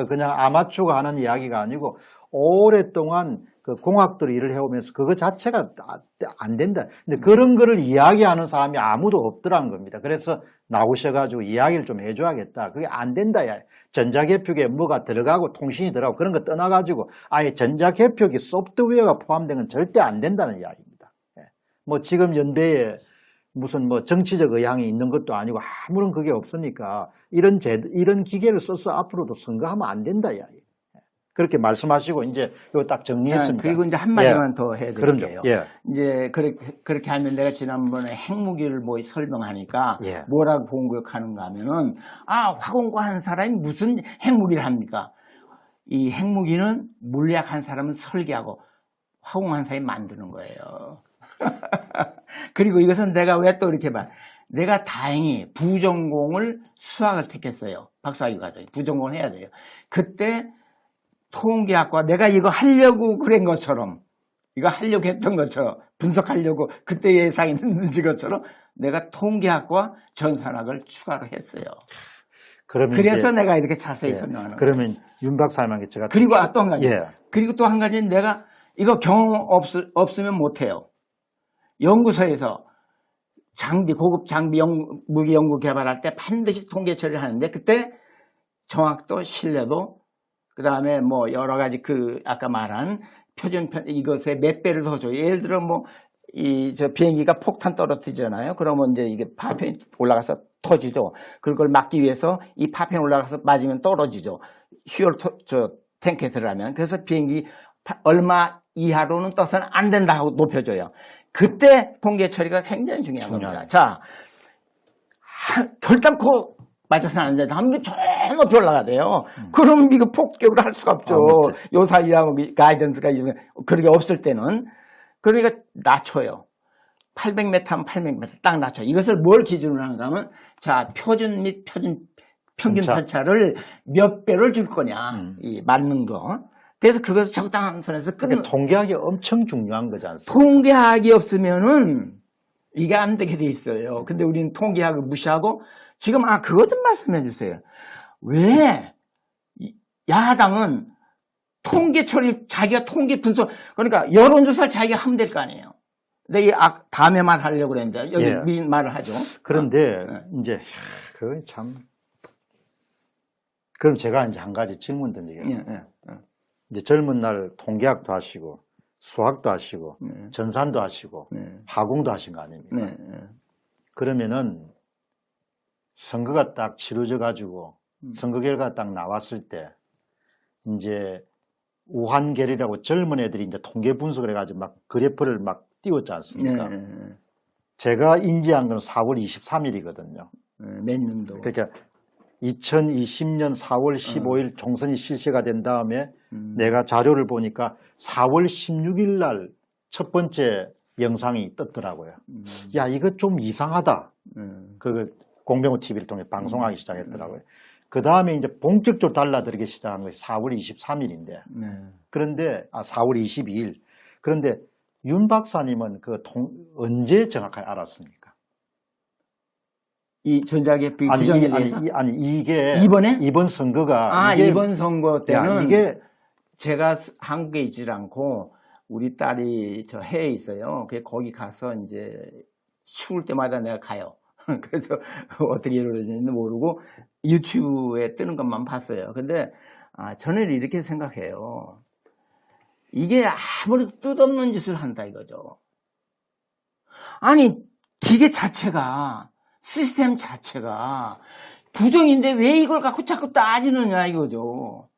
그냥 아마추어가 하는 이야기가 아니고 오랫동안 공학들이 일을 해오면서 그거 자체가 안 된다. 근데 그런 거를 이야기하는 사람이 아무도 없더란 겁니다. 그래서 나오셔가지고 이야기를 좀 해줘야겠다. 그게 안 된다. 전자개표기에 뭐가 들어가고 통신이 들어가고 그런 거 떠나가지고 아예 전자개표기 소프트웨어가 포함된 건 절대 안 된다는 이야기입니다. 지금 연배에 무슨 정치적 의향이 있는 것도 아니고 아무런 그게 없으니까 이런 기계를 써서 앞으로도 선거하면 안 된다 이야기. 그렇게 말씀하시고 이제 이거 딱 정리했습니다. 그리고 이제 한 마디만 더 해드릴게요. 이제 그렇게 하면 내가 지난번에 핵무기를 설명하니까 뭐라고 공격하는가 하면은 화공과 한 사람이 무슨 핵무기를 합니까? 이 핵무기는 물리학한 사람은 설계하고 화공한 사람이 만드는 거예요. 그리고 이것은 내가 왜 또 이렇게 내가 다행히 부전공을 수학을 택했어요. 박사학위 과정에 부전공을 해야 돼요. 그때 통계학과 내가 이거 하려고 그런 것처럼 이거 하려고 했던 것처럼 분석하려고 그때 예상이 늦은 것처럼 내가 통계학과 전산학을 추가로 했어요. 그래서 내가 이렇게 자세히 설명하는 거예요. 그러면 윤 박사님에게 제가 그리고 또 한 가지. 그리고 또 한 가지는 내가 이거 경험 없으면 못해요. 연구소에서 장비, 고급 장비 무기 연구 개발할 때 반드시 통계 처리를 하는데 그때 정확도, 신뢰도, 그 다음에 뭐 여러 가지 아까 말한 이것에 몇 배를 더 줘요. 예를 들어 저 비행기가 폭탄 떨어뜨리잖아요. 그러면 이제 이게 파편이 올라가서 터지죠. 그걸 막기 위해서 이 파편이 올라가서 맞으면 떨어지죠. 휴얼 탱크에 들어가면. 그래서 비행기 얼마 이하로는 떠서는 안 된다 하고 높여줘요. 그때 통계 처리가 굉장히 중요한 겁니다. 자, 결단코 맞아서는 안 된다 하면 저 높이 올라가야 돼요. 그럼 이거 폭격을 할 수가 없죠. 요 사이야 가이던스가 그런 게 없을 때는. 그러니까 낮춰요. 800m 하면 800m 딱 낮춰요. 이것을 뭘 기준으로 하는가 하면 자, 표준 및 평균 편차를 몇 배를 줄 거냐. 이 맞는 거. 그래서 그것을 적당한 선에서 그러니까 통계학이 엄청 중요한 거지 않습니까? 통계학이 없으면은 이게 안 되게 돼 있어요. 근데 우리는 통계학을 무시하고 지금 그거 좀 말씀해 주세요. 왜 야당은 통계 처리 자기가 통계 분석 그러니까 여론조사를 자기가 하면 될 거 아니에요. 근데 다음에 말하려고 그랬는데 여기 미리 말을 하죠. 그런데 이제 그거 참 그럼 제가 이제 한 가지 질문 던지겠습니다. 이제 젊은 날 통계학도 하시고 수학도 하시고 전산도 하시고 화공도 하신 거 아닙니까? 그러면은 선거가 딱 치러져 가지고 선거 결과가 딱 나왔을 때 이제 우한결이라고 젊은 애들이 이제 통계 분석을 해가지고 막 그래프를 막 띄웠지 않습니까? 제가 인지한 건 4월 23일이거든요. 몇 년도? 그러니까 2020년 4월 15일 총선이 실시가 된 다음에 내가 자료를 보니까 4월 16일 날 첫 번째 영상이 떴더라고요. 야, 이거 좀 이상하다. 그걸 공병호 TV를 통해 방송하기 시작했더라고요. 그 다음에 이제 본격적으로 달라들기 시작한 것이 4월 23일인데. 그런데, 4월 22일. 그런데 윤 박사님은 언제 정확하게 알았습니까? 이 전자개표 규정에 대해서? 아니, 이게. 이번 선거가. 이번 선거 때는. 이게. 제가 한국에 있질 않고 우리 딸이 저 해외에 있어요. 그래서 거기 가서 이제 추울 때마다 내가 가요. 그래서 어떻게 이루어지는지 모르고 유튜브에 뜨는 것만 봤어요. 근데 저는 이렇게 생각해요. 이게 아무래도 뜻없는 짓을 한다 이거죠. 아니 기계 자체가 시스템 자체가 부정인데 왜 이걸 갖고 자꾸 따지느냐 이거죠.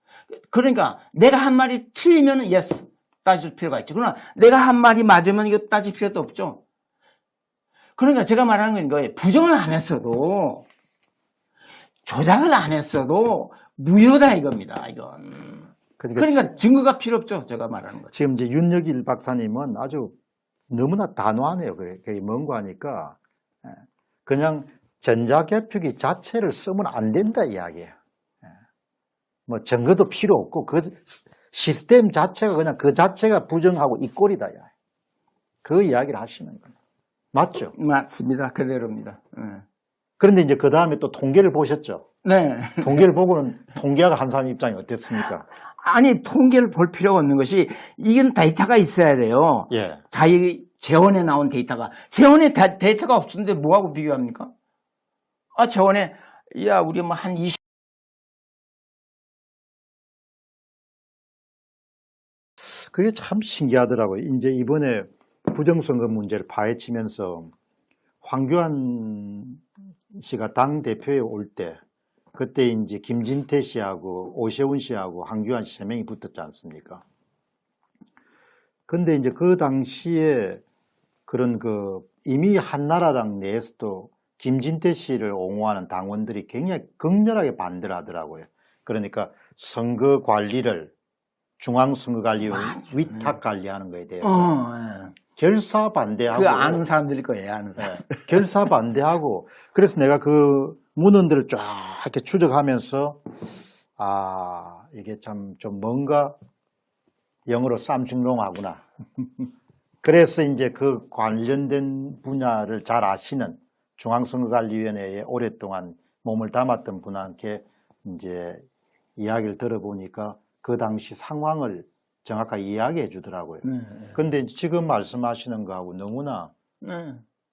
그러니까 내가 한 말이 틀리면 yes 따질 필요가 있죠. 그러나 내가 한 말이 맞으면 이거 따질 필요도 없죠. 그러니까 제가 말하는 건 이거예요. 부정을 안 했어도 조작을 안 했어도 무효다 이겁니다. 이건. 그러니까 증거가 필요 없죠. 제가 말하는 거. 지금 이제 윤여길 박사님은 아주 너무나 단호하네요. 그게 뭔가 하니까 그냥 전자개표기 자체를 쓰면 안 된다 이야기예요. 뭐 증거도 필요 없고 그 시스템 자체가 그냥 그 자체가 부정하고 이 꼴이다. 그 이야기를 하시는 거예요. 맞죠? 맞습니다. 그대로입니다. 그런데 이제 그 다음에 또 통계를 보셨죠? 네. 통계를 보고는 통계학 한 사람 입장이 어땠습니까? 아니 통계를 볼 필요가 없는 것이 이건 데이터가 있어야 돼요. 예. 자기 재원에 나온 데이터가. 재원에 데이터가 없는데 뭐하고 비교합니까? 재원에 야 우리 뭐 한 20. 그게 참 신기하더라고요. 이제 이번에 부정선거 문제를 파헤치면서 황교안 씨가 당대표에 올 때 그때 이제 김진태 씨하고 오세훈 씨하고 황교안 씨 3명이 붙었지 않습니까? 근데 이제 그 당시에 그런 이미 한나라당 내에서도 김진태 씨를 옹호하는 당원들이 굉장히 극렬하게 반대를 하더라고요. 그러니까 선거 관리를 중앙선거관리위원 위탁 관리하는 것에 대해서 결사 반대하고. 아는 사람들일 거예요, 아는 사람. 결사 반대하고. 그래서 내가 그 문헌들을 쫙 이렇게 추적하면서 이게 참 좀 뭔가 영어로 쌈중롱하구나. 그래서 이제 그 관련된 분야를 잘 아시는 중앙선거관리위원회에 오랫동안 몸을 담았던 분한테 이제 이야기를 들어보니까 그 당시 상황을 정확하게 이야기해 주더라고요. 그런데 지금 말씀하시는 거하고 너무나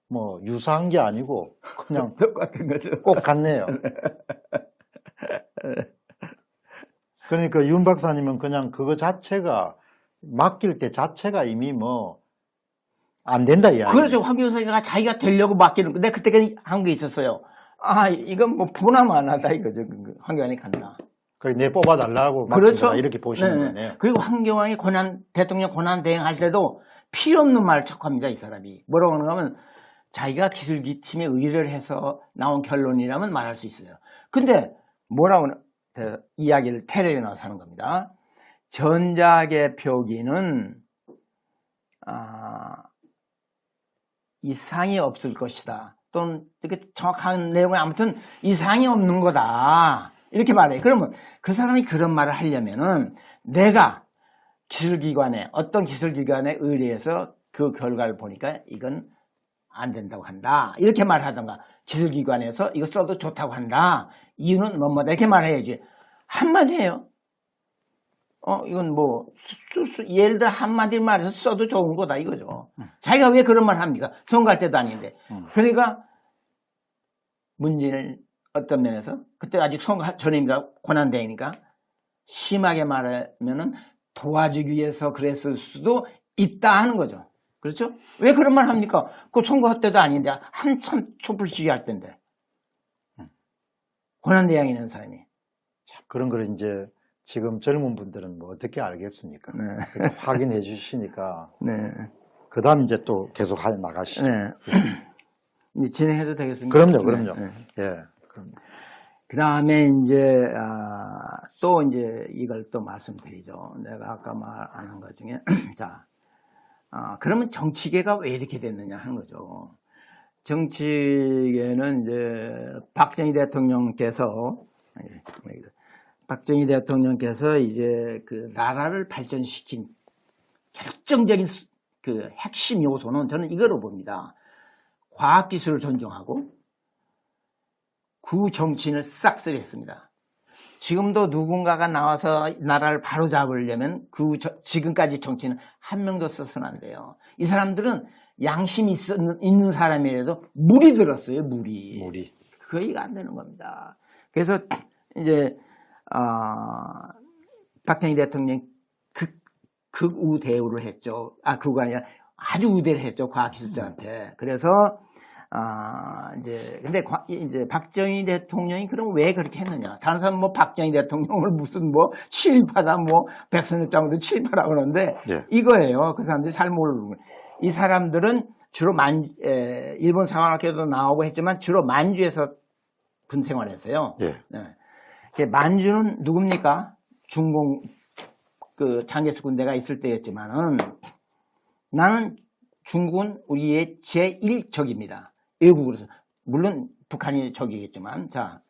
뭐 유사한 게 아니고 그냥 똑같은 거죠. 꼭 같네요. 그러니까 윤 박사님은 그냥 그거 자체가 맡길 때 자체가 이미 뭐 안 된다 이야기. 그렇죠. 황 교수가 자기가 되려고 맡기는 거. 내가 그때 한 게 있었어요. 아, 이건 뭐 보나마나다 이거죠. 황교안이 간다. 그래 내 뽑아달라고 그렇죠. 맡긴다 이렇게 보시는 네. 거네요. 그리고 황교안이 대통령 권한 대행할 때도 필요 없는 말을 자꾸 합니다. 이 사람이. 뭐라고 하는가 하면 자기가 기술기팀에 의뢰를 해서 나온 결론이라면 말할 수 있어요. 근데 뭐라고 이야기를 테레비에 나와서 하는 겁니다. 전자개표기는 이상이 없을 것이다. 또는 이렇게 정확한 내용이 아무튼 이상이 없는 거다. 이렇게 말해요. 그러면 그 사람이 그런 말을 하려면은 내가 기술기관에 어떤 기술기관에 의뢰해서 그 결과를 보니까 이건 안 된다고 한다. 이렇게 말하던가 기술기관에서 이거 써도 좋다고 한다. 이유는 뭐뭐다. 이렇게 말해야지. 한마디예요. 이건 뭐 예를 들어 한마디 말해서 써도 좋은 거다 이거죠. 자기가 왜 그런 말을 합니까? 선거할 때도 아닌데. 그러니까 문재인을 어떤 면에서 그때 아직 선거 전입니다. 권한대행이니까 심하게 말하면은 도와주기 위해서 그랬을 수도 있다 하는 거죠. 그렇죠? 왜 그런 말 합니까? 그 선거 때도 아닌데 한참 촛불 시위할 때인데 권한대행이 있는 사람이. 참 그런 걸 이제 지금 젊은 분들은 뭐 어떻게 알겠습니까? 네. 확인해 주시니까. 네. 그 다음 이제 또 계속 나가시죠. 네. 이제 진행해도 되겠습니까? 그럼요. 네. 예. 그럼. 그 다음에 이제, 또 이제 이걸 또 말씀드리죠. 내가 아까 말 안 한 것 중에. 자, 그러면 정치계가 왜 이렇게 됐느냐 하는 거죠. 정치계는 이제 박정희 대통령께서 이제 그 나라를 발전시킨 결정적인 그 핵심 요소는 저는 이거로 봅니다. 과학기술을 존중하고 구정치인을 싹쓸이했습니다. 지금도 누군가가 나와서 나라를 바로잡으려면 지금까지 정치인은 한 명도 써서는 안 돼요. 이 사람들은 양심이 있는 사람이라도 물이 들었어요. 물이. 그거 이해가 안 되는 겁니다. 그래서 이제 박정희 대통령이 극우대우를 했죠. 그거 아니라 아주 우대를 했죠. 과학기술자한테. 그래서 근데 이제 박정희 대통령이 그럼 왜 그렇게 했느냐? 다른 사람은 뭐 박정희 대통령을 무슨 뭐 친일파다, 뭐 백선엽장도 친일파라 그러는데 예. 이거예요. 그 사람들이 잘 모르는 거예요. 이 사람들은 주로 일본 상황학교도 나오고 했지만 주로 만주에서 군생활했어요. 예. 네. 만주는 누굽니까? 중공 그 장개수 군대가 있을 때였지만은 나는 중국은 우리의 제1적입니다. 일국으로서. 물론 북한이 적이겠지만. 자,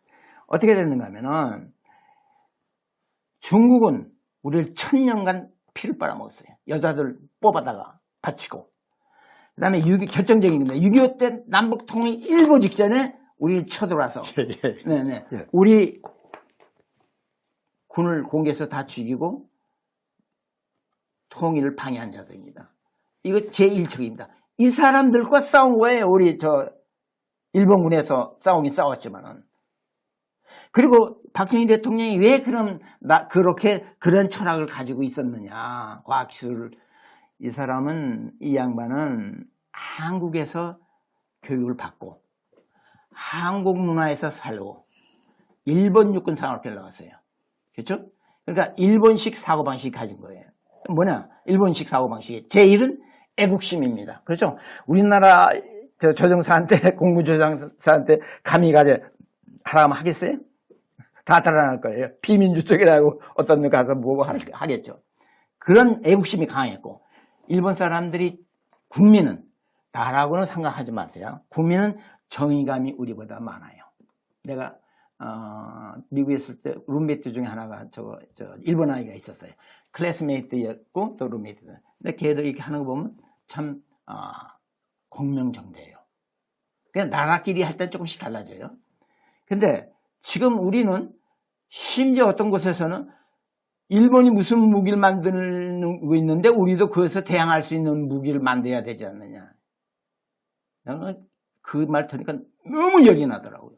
어떻게 됐는가 하면은 중국은 우리를 1000년간 피를 빨아먹었어요. 여자들 뽑아다가 바치고. 그 다음에 결정적인 겁니다. 6.25 때 남북통일 일보 직전에 우리를 쳐들어와서. 네네. 예. 우리 군을 공개해서 다 죽이고 통일을 방해한 자들입니다. 이거 제1척입니다. 이 사람들과 싸운 거예요. 우리 일본군에서 싸우긴 싸웠지만은. 그리고 박정희 대통령이 왜 그렇게 그런 철학을 가지고 있었느냐. 과학기술. 이 양반은 한국에서 교육을 받고 한국 문화에서 살고 일본 육군 상학교를 나왔어요. 그렇죠? 그러니까 일본식 사고방식이 가진 거예요. 뭐냐? 일본식 사고방식이. 제1은 애국심입니다. 그렇죠? 우리나라 조정사한테, 공무조정사한테 감히 하라면 하겠어요? 다 따라할 거예요. 비민주 쪽이라고 어떤 데 가서 뭐고 하겠죠. 그런 애국심이 강했고, 일본 사람들이 국민은, 나라고는 생각하지 마세요. 국민은 정의감이 우리보다 많아요. 내가, 미국에 있을 때 룸메이트 중에 하나가 일본 아이가 있었어요. 클래스메이트였고 또 룸메이트. 근데 걔들 이렇게 하는 거 보면 참 공명정대예요. 그냥 나라끼리 할 때 조금씩 달라져요. 근데 지금 우리는 심지어 어떤 곳에서는 일본이 무슨 무기를 만들고 있는데 우리도 그것에 대항할 수 있는 무기를 만들어야 되지 않느냐. 그 말 들으니까 너무 열이 나더라고요.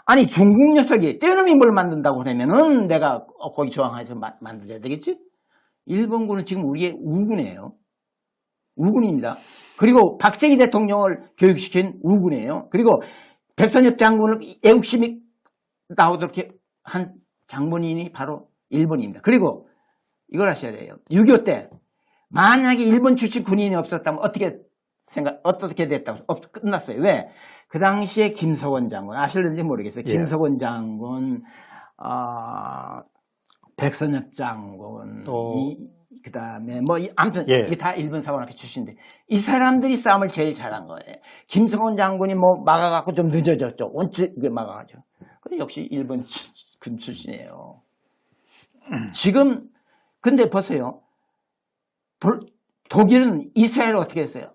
아니 중국 녀석이 떼놈이 뭘 만든다고 그러면은 내가 거기 저항해서 만들어야 되겠지? 일본군은 지금 우리의 우군이에요. 우군입니다. 그리고 박정희 대통령을 교육시킨 우군이에요. 그리고 백선엽 장군을 애국심이 나오도록 한 장본인이 바로 일본입니다. 그리고 이걸 하셔야 돼요. 6.25 때 만약에 일본 출신 군인이 없었다면 어떻게 됐다고 끝났어요. 왜? 그 당시에 김석원 장군 아실는지 모르겠어요. 예. 김석원 장군, 백선엽 장군, 그 다음에 아무튼 예. 이게 다 일본 사관학교 출신인데 이 사람들이 싸움을 제일 잘한 거예요. 김석원 장군이 막아갖고 좀 늦어졌죠. 원체 막아가죠. 그래 역시 일본 군 출신이에요. 지금 근데 보세요. 독일은 이스라엘을 어떻게 했어요?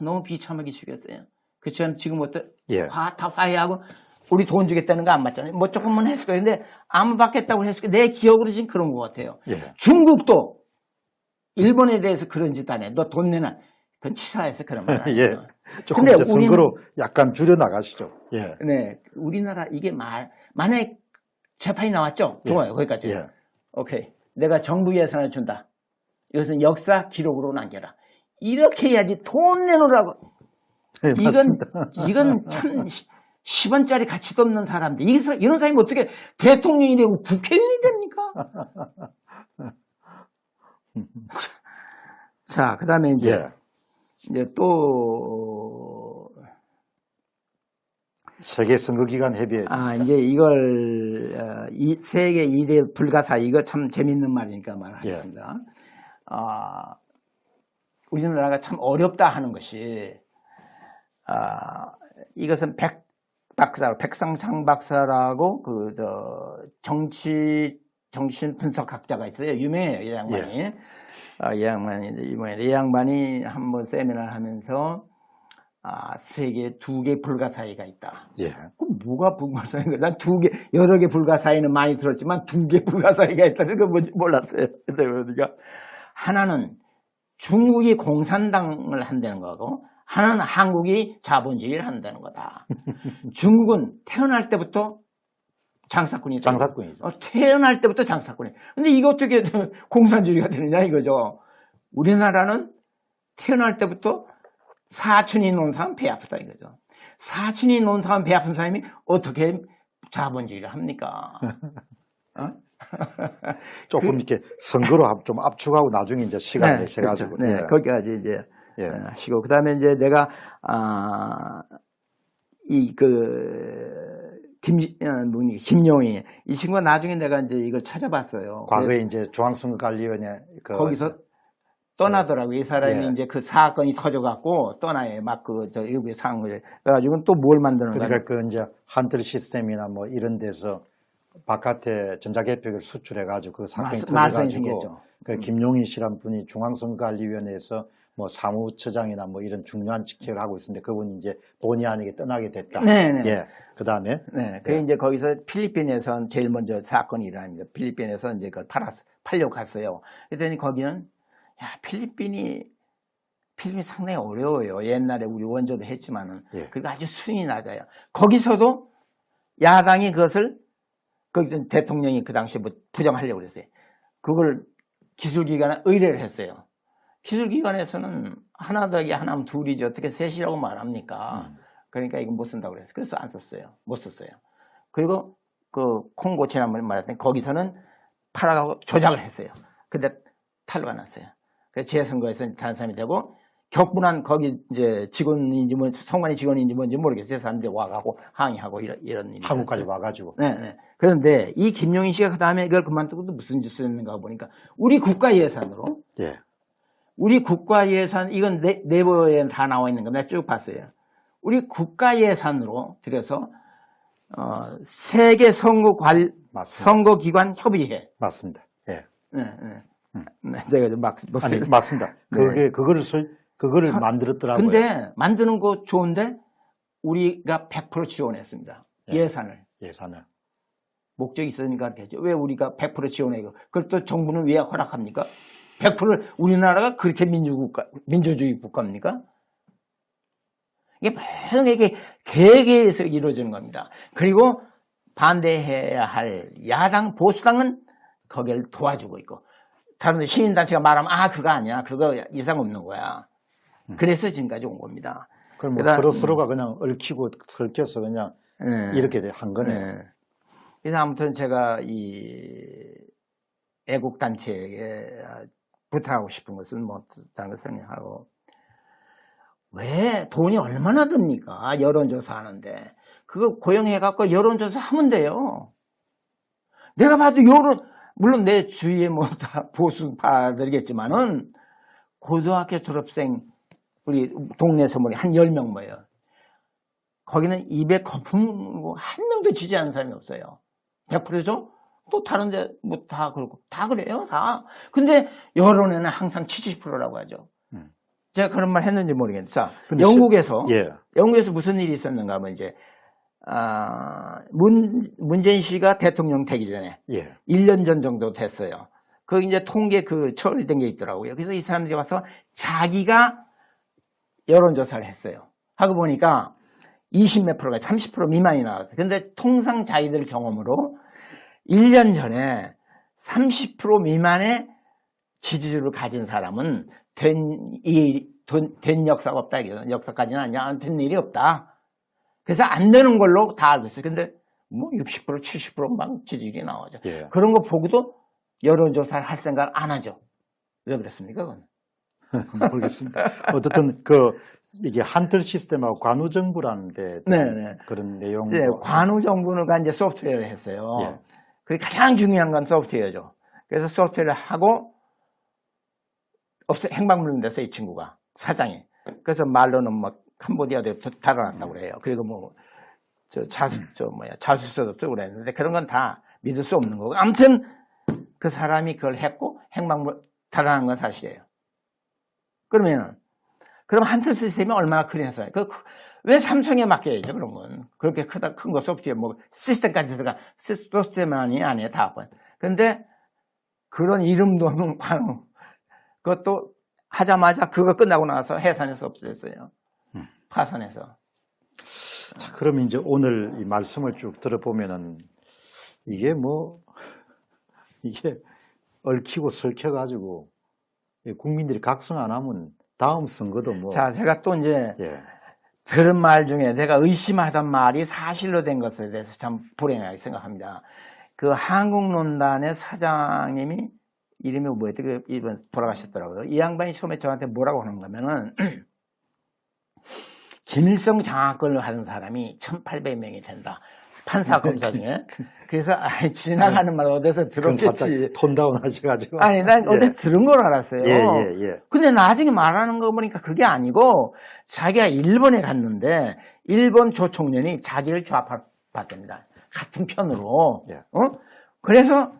너무 비참하게 죽였어요. 그처럼 지금 예. 다 화해하고 우리 돈 주겠다는 거 안 맞잖아요. 뭐 조금만 했을 거예요. 근데 안 받겠다고 했을 거예요. 내 기억으로 지금 그런 것 같아요. 예. 중국도 일본에 대해서 그런 짓 안 해. 너 돈 내놔. 그건 치사해서 그런 말 안 해요. 예. 조금 이제 선거로 약간 줄여 나가시죠. 예. 네. 우리나라 이게 만약에 재판이 나왔죠? 좋아요. 거기까지. 예. 오케이. 내가 정부 예산을 준다. 이것은 역사 기록으로 남겨라. 이렇게 해야지 돈 내놓으라고. 네, 이건 참 10원짜리 가치도 없는 사람들. 이런 사람이 어떻게 대통령이 되고 국회의원이 됩니까? 자, 그 다음에 이제 또 세계 선거기간 협의회. 이제 이걸 세계 2대 불가사 이거 참 재밌는 말이니까 말하겠습니다. 우리나라가 참 어렵다 하는 것이 이것은 백상창 박사라고 정신 분석학자가 있어요. 유명해요, 이 양반이. 이 양반이 한번 세미나를 하면서 세계 2개 불가사의가 있다. 예. 그럼 뭐가 불가사의가? 난 여러 개 불가사의는 많이 들었지만 2개 불가사의가 있다는 거 뭔지 몰랐어요. 근데 우리가 하나는 중국이 공산당을 한다는 거고 하나는 한국이 자본주의를 한다는 거다. 중국은 태어날 때부터 장사꾼이죠. 장사꾼이죠. 태어날 때부터 장사꾼이에요. 근데 이거 어떻게 공산주의가 되느냐 이거죠. 우리나라는 태어날 때부터 사촌이 논 사람 배 아프다 이거죠. 사촌이 논 사람 배 아픈 사람이 어떻게 자본주의를 합니까? 조금 이렇게 선거로 좀 압축하고 나중에 이제 시간 내셔가지고. 그렇죠. 네, 거기까지 이제 하시고. 그 다음에 이제 내가, 김용희. 이 친구가 나중에 내가 이제 이걸 찾아봤어요. 과거에 이제 중앙선거관리위원회 거기서 떠나더라고요. 이 사람이 예. 이제 그 사건이 터져갖고 떠나요. 막 외국의 상을. 그래가지고 또 뭘 만드는 거야. 그러니까 이제 한들 시스템이나 뭐 이런 데서 바깥에 전자개표기를 수출해가지고 그 사건이 터져가지고 그 김용희 씨란 분이 중앙선거관리위원회에서 뭐 사무처장이나 뭐 이런 중요한 직책을 하고 있었는데 그분이 이제 본의 아니게 떠나게 됐다. 네네. 예. 그 다음에. 네. 그 이제 거기서 필리핀에서 제일 먼저 사건이 일어납니다. 필리핀에서 이제 그걸 팔려고 갔어요. 그랬더니 거기는 필리핀이 상당히 어려워요. 옛날에 우리 원조도 했지만은. 그리고 아주 수준이 낮아요. 거기서도 야당이 그것을 거기 대통령이 그 당시에 뭐 부정하려고 그랬어요. 그걸 기술기관에 의뢰를 했어요. 기술기관에서는 하나 더하기 하나면 둘이지 어떻게 셋이라고 말합니까? 그러니까 이거 못 쓴다고 그랬어요. 그래서 안 썼어요. 못 썼어요. 그리고 그 콩고 지난번에 말했더니 거기서는 팔아가고 조작을 했어요. 근데 탈로가 났어요. 그래서 재선거에서 다른 사람이 되고 격분한 거기 이제 직원인지 뭐 성관이 직원인지 뭔지 모르겠어요. 사람들이 와가고 항의하고 이런 일이 한국까지 있었어요. 와가지고. 네. 그런데 이 김용희 씨가 그 다음에 이걸 그만두고 또 무슨 짓을 했는가 보니까 우리 국가 예산으로 우리 국가 예산 이건 내부에 다 나와 있는 거 내가 쭉 봤어요. 우리 국가 예산으로 들여서 세계 선거기관 협의회 맞습니다. 예. 제가 좀 아니, 맞습니다. 그거를 만들었더라고요. 근데 만드는 거 좋은데 우리가 100% 지원했습니다. 예산을. 목적이 있으니까 그렇게 했죠. 왜 우리가 100% 지원해요? 그걸 또 정부는 왜 허락합니까? 100% 우리나라가 그렇게 민주주의 국가입니까? 이게 모든 게 이게 계획에서 이루어지는 겁니다. 그리고 반대해야 할 야당, 보수당은 거기를 도와주고 있고, 다른 시민단체가 말하면, 그거 아니야. 그거 이상 없는 거야. 그래서 지금까지 온 겁니다. 그럼 뭐 서로가 그냥 얽히고 설켜서 그냥 이렇게 한 거네요. 그래서 아무튼 제가 이 애국단체에 부탁하고 싶은 것은 뭐, 다른 걸 생각하고, 왜 돈이 얼마나 듭니까? 여론조사 하는데. 그거 고용해갖고 여론조사 하면 돼요. 내가 봐도 물론 내 주위에 뭐 다 보수파들이겠지만은, 고등학교 졸업생, 우리 동네에서 한 10명 모여요. 거기는 입에 거품 한 명도 지지 않는 사람이 없어요. 100%죠? 또 다른데 뭐 다 그렇고 다 그래요, 다. 근데 여론에는 항상 70%라고 하죠. 제가 그런 말 했는지 모르겠는데, 자, 영국에서 무슨 일이 있었는가 하면 이제 문재인 씨가 대통령 되기 전에 1년 전 정도 됐어요. 그 이제 통계 처리된 게 있더라고요. 그래서 이 사람들이 와서 자기가 여론조사를 했어요. 하고 보니까 20몇 프로가 30% 미만이 나왔어요. 근데 통상 자기들 경험으로 1년 전에 30% 미만의 지지율을 가진 사람은 된 역사가 없다. 역사까지는 아니야. 안 된 일이 없다. 그래서 안 되는 걸로 다 알고 있어요. 근데 뭐 60%, 70%막 지지율이 나오죠. 그런 거 보고도 여론조사를 할 생각을 안 하죠. 왜 그랬습니까, 그건? 모르겠습니다. 어쨌든 이게 한틀 시스템하고 관우정부라는 데 그런 내용. 관우정부가 이제 소프트웨어를 했어요. 그게 가장 중요한 건 소프트웨어죠. 그래서 소프트웨어를 하고 행방불명 됐어요, 이 친구가. 사장이. 그래서 말로는 막 캄보디아에 달아났다고 그래요. 그리고 뭐 자수서도 쓰고 그랬는데 그런 건 다 믿을 수 없는 거고. 아무튼 그 사람이 그걸 했고 달아난 건 사실이에요. 그럼 한틀 시스템이 얼마나 큰 회사예요? 왜 삼성에 맡겨야죠, 그런 건? 그렇게 큰 거 소프트웨어, 시스템까지 들어가. 시스템만이 아니에요, 다. 근데 그런 이름도 없는 관우. 그것도 하자마자 그거 끝나고 나서 해산해서 없어졌어요. 파산해서. 자, 그럼 이제 오늘 이 말씀을 쭉 들어보면은 이게 얽히고 설켜가지고 국민들이 각성 안 하면 다음 선거도 자, 제가 또 이제 들은 말 중에 내가 의심하던 말이 사실로 된 것에 대해서 참 불행하게 생각합니다. 그 한국논단의 사장님이 이름이 뭐였지? 이번 돌아가셨더라고요. 이 양반이 처음에 저한테 뭐라고 하는 거면은 김일성 장악권을 하는 사람이 1,800명이 된다. 판사 검사 중에. 그래서 지나가는 말 어디서 들었겠지. 톤다운 하셔가지고. 아니, 난 어디서 들은 걸 알았어요. 근데 나중에 말하는 거 보니까 그게 아니고 자기가 일본에 갔는데 일본 조총련이 자기를 좌파봤답니다. 같은 편으로. 그래서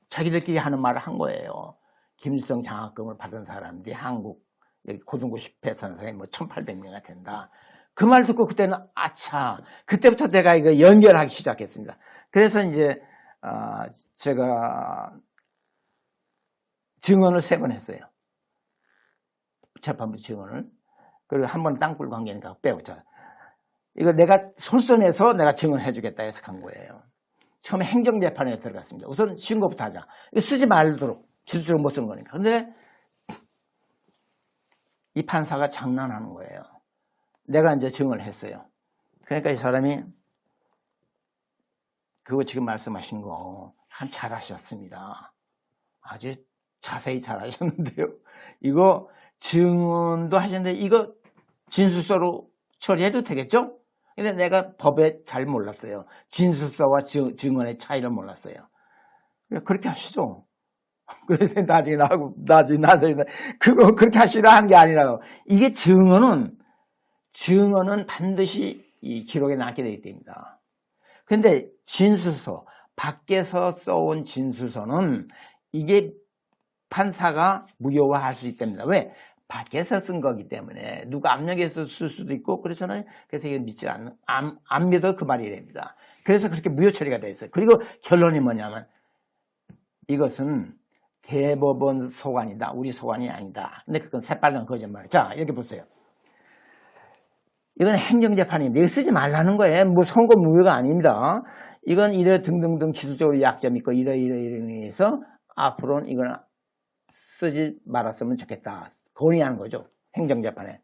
자기들끼리 하는 말을 한 거예요. 김일성 장학금을 받은 사람들이 한국 고등고 10회 산 사람이 1,800명이 된다. 그 말 듣고 그때는 그때부터 내가 이거 연결하기 시작했습니다. 그래서 이제 제가 증언을 3번 했어요. 재판부 증언을. 그리고 한 번 땅굴 관계니까 빼고 이거 내가 솔선해서 내가 증언해 주겠다 해서 간 거예요. 처음에 행정재판에 들어갔습니다. 우선 쉬운 것부터 하자. 이거 쓰지 말도록 기술적으로 못 쓴 거니까. 근데 이 판사가 장난하는 거예요. 내가 이제 증언을 했어요. 그러니까 이 사람이 그거 지금 말씀하신 거 참 잘하셨습니다. 아주 자세히 잘하셨는데요. 이거 증언도 하셨는데 이거 진술서로 처리해도 되겠죠? 근데 내가 법에 잘 몰랐어요. 진술서와 증언의 차이를 몰랐어요. 그렇게 하시죠. 그래서 나중에 나서 그거 그렇게 하시라 한 게 아니라고. 이게 증언은 반드시 이 기록에 남게 되기 때문입니다. 근데 진술서, 밖에서 써온 진술서는 이게 판사가 무효화할 수 있기 때문에. 왜? 밖에서 쓴 거기 때문에 누가 압력해서 쓸 수도 있고 그렇잖아요. 그래서 이게 안 믿어 그 말이랍니다. 그래서 그렇게 무효 처리가 돼 있어요. 그리고 결론이 뭐냐면 이것은 대법원 소관이다. 우리 소관이 아니다. 근데 그건 새빨간 거짓말. 자, 여기 보세요. 이건 행정재판인데 이거 쓰지 말라는 거예요. 뭐 선거 무효가 아닙니다. 이건 이래 등등등 기술적으로 약점이 있고 이래 해서 앞으로는 이건 쓰지 말았으면 좋겠다. 건의하는 거죠. 행정재판에.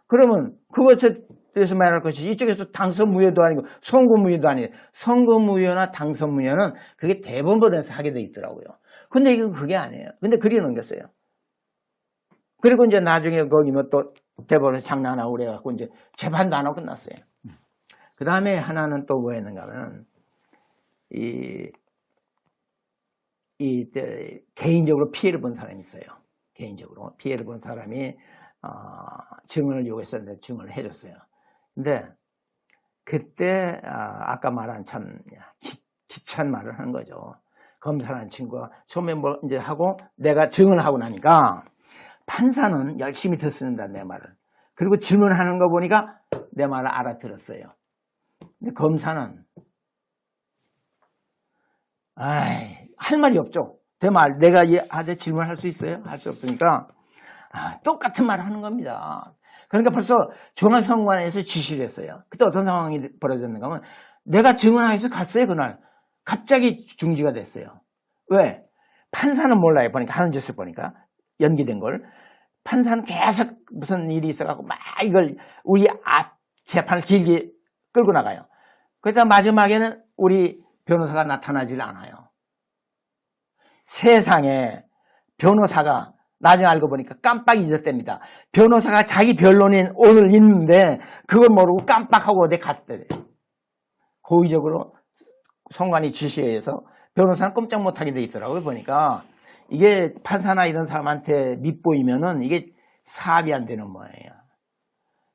그러면 그것에 대해서 말할 것이 이쪽에서 당선무효도 아니고 선거무효도 아니에요. 선거무효나 당선무효는 그게 대법원에서 하게 돼 있더라고요. 근데 이건 그게 아니에요. 근데 그리 넘겼어요. 그리고 이제 나중에 거기 뭐 또 대법원에서 장난하고 그래갖고 이제 재판도 안 하고 끝났어요. 그 다음에 하나는 또 뭐였는가 하면 개인적으로 피해를 본 사람이 있어요. 개인적으로 피해를 본 사람이 증언을 요구했었는데 증언을 해줬어요. 근데 그때 아까 말한 참 기찬 말을 하는 거죠. 검사라는 친구가 처음에 뭐 이제 하고 내가 증언을 하고 나니까 판사는 열심히 듣는다 내 말을. 그리고 질문하는 거 보니까 내 말을 알아들었어요. 근데 검사는 할 말이 없죠. 내가 내 질문할 수 있어요? 할 수 없으니까 똑같은 말을 하는 겁니다. 그러니까 벌써 중앙선관위에서 지시를 했어요. 그때 어떤 상황이 벌어졌는가 하면 내가 증언하기위해서 갔어요. 그날 갑자기 중지가 됐어요. 왜? 판사는 몰라요. 보니까 하는 짓을 보니까 연기된 걸. 판사는 계속 무슨 일이 있어갖고 막 이걸 우리 앞 재판을 길게 끌고 나가요. 그러다 마지막에는 우리 변호사가 나타나질 않아요. 세상에 변호사가 나중에 알고 보니까 깜빡 잊었답니다. 변호사가 자기 변론인 오늘 있는데 그걸 모르고 깜빡하고 어디 갔대. 고의적으로 선관위 지시에 의해서 변호사는 꼼짝 못하게 돼 있더라고요. 보니까 이게 판사나 이런 사람한테 밉보이면은 이게 사업이 안 되는 모양이에요.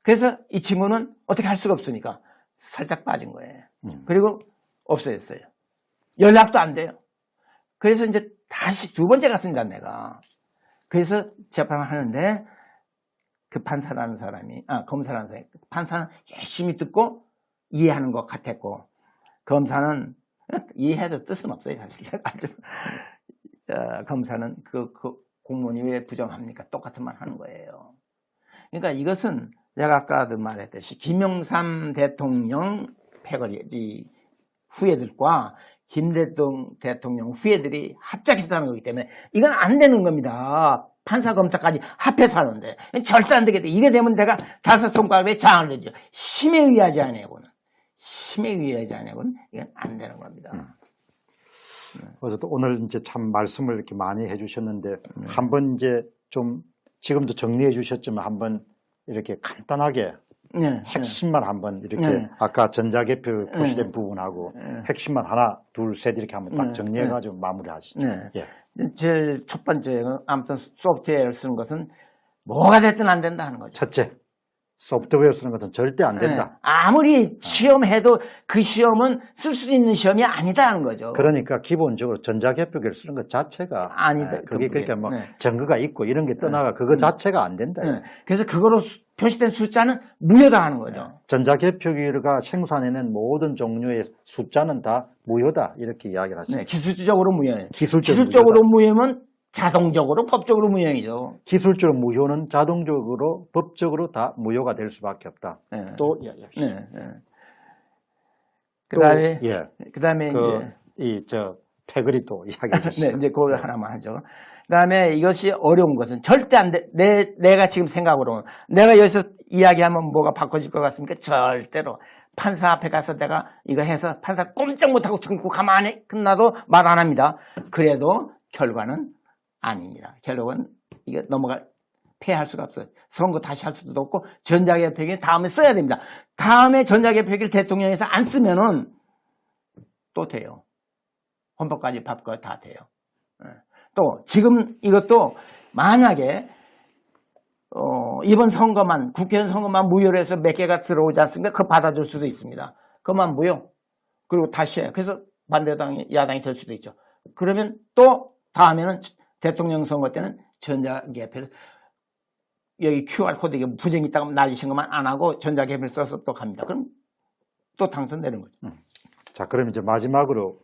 그래서 이 친구는 어떻게 할 수가 없으니까 살짝 빠진 거예요. 그리고 없어졌어요. 연락도 안 돼요. 그래서 이제 다시 두 번째 갔습니다, 내가. 그래서 재판을 하는데 그 판사라는 사람이, 검사라는 사람이, 판사는 열심히 듣고 이해하는 것 같았고, 검사는 이해해도 뜻은 없어요, 사실. 검사는 그 공무원이 왜 부정합니까? 똑같은 말 하는 거예요. 그러니까 이것은 제가 아까도 말했듯이 김영삼 대통령 패거리 후예들과 김대중 대통령 후예들이 합작해서 하는 거기 때문에 이건 안 되는 겁니다. 판사 검사까지 합해서 하는데 절대 안 되겠다. 이게 되면 내가 5손가락에 장을 내죠. 힘에 의하지 않고는 이건 안 되는 겁니다. 그래서 또 오늘 이제 참 말씀을 이렇게 많이 해주셨는데 한번 이제 좀 지금도 정리해 주셨지만 한번 이렇게 간단하게 핵심만 한번 이렇게 아까 전자개표 표시된 부분하고 핵심만 하나, 둘, 셋 이렇게 한번 딱 정리해가지고 마무리하시죠. 예. 제일 첫 번째는 아무튼 소프트웨어를 쓰는 것은 뭐가 됐든 안 된다 하는 거죠. 첫째, 소프트웨어 쓰는 것은 절대 안 된다. 아무리 시험해도 그 시험은 쓸 수 있는 시험이 아니다는 거죠. 그러니까 기본적으로 전자개표기를 쓰는 것 자체가 아니다. 그게 그러니까 뭐 증거가 있고 이런 게 떠나가 그거 자체가 안 된다. 그래서 그거로 표시된 숫자는 무효다 하는 거죠. 전자개표기가 생산해낸 모든 종류의 숫자는 다 무효다 이렇게 이야기를 하시죠. 기술적으로 무효예요. 기술적으로 무효면 자동적으로 법적으로 무효이죠. 기술적으로 무효는 자동적으로 법적으로 다 무효가 될 수밖에 없다. 또 이야기합시다. 그다음에 패거리 또 이야기해 주시죠. 이제 그거 하나만 하죠. 그다음에 이것이 어려운 것은 절대 안 돼. 내가 지금 생각으로는 내가 여기서 이야기하면 뭐가 바꿔질 것 같습니까? 절대로. 판사 앞에 가서 내가 이거 해서 판사 꼼짝 못하고 듣고 가만히 끝나도 말 안 합니다. 그래도 결과는 아닙니다. 결국은 이게 패할 수가 없어요. 선거 다시 할 수도 없고 전자개표기 다음에 써야 됩니다. 다음에 전자개표기를 대통령에서 안 쓰면은 또 돼요. 헌법까지 바꿔 다 돼요. 또 지금 이것도 만약에 이번 선거만 국회의원 선거만 무효로 해서 몇 개가 들어오지 않습니까? 그거 받아줄 수도 있습니다. 그것만 무효. 그리고 다시 해요. 그래서 반대당이 야당이 될 수도 있죠. 그러면 또 다음에는 대통령 선거 때는 전자개표를 여기 QR코드 이게 부정이 있다고 날리신 것만 안 하고 전자개표를 써서 또 갑니다. 그럼 또 당선되는 거죠. 자, 그럼 이제 마지막으로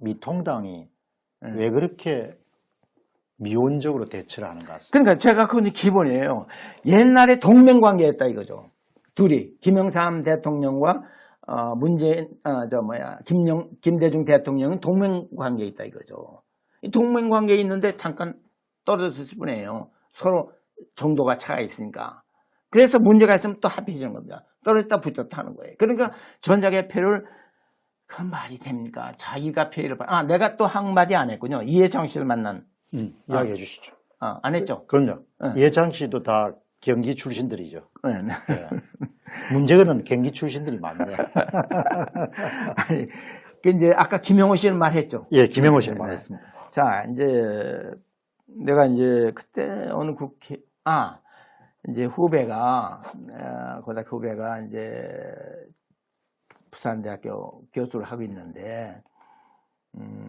미통당이 왜 그렇게 미온적으로 대처를 하는 것 같습니다. 그러니까 제가 그건 기본이에요. 옛날에 동맹관계였다 이거죠. 둘이 김영삼 대통령과 김대중 대통령은 동맹관계에 있다 이거죠. 이 동맹관계에 있는데 잠깐 떨어졌을 뿐이에요. 서로 정도가 차가 있으니까. 그래서 문제가 있으면 또 합해지는 겁니다. 떨어졌다 붙었다 하는 거예요. 그러니까 전자개표를 그 말이 됩니까? 자기가 표를 내가 또 한마디 안 했군요. 이해창 씨를 만난 이야기해 주시죠. 안 했죠? 그럼요. 네. 이해창 씨도 다 경기 출신들이죠. 네. 네. 문제는 경기 출신들이 많네요. 아니, 이제 아까 김영호 씨는 말했죠. 예, 김영호 씨는 말했습니다. 자, 이제 내가 이제 그때 어느 이제 후배가 고등학교 후배가 이제 부산대학교 교수를 하고 있는데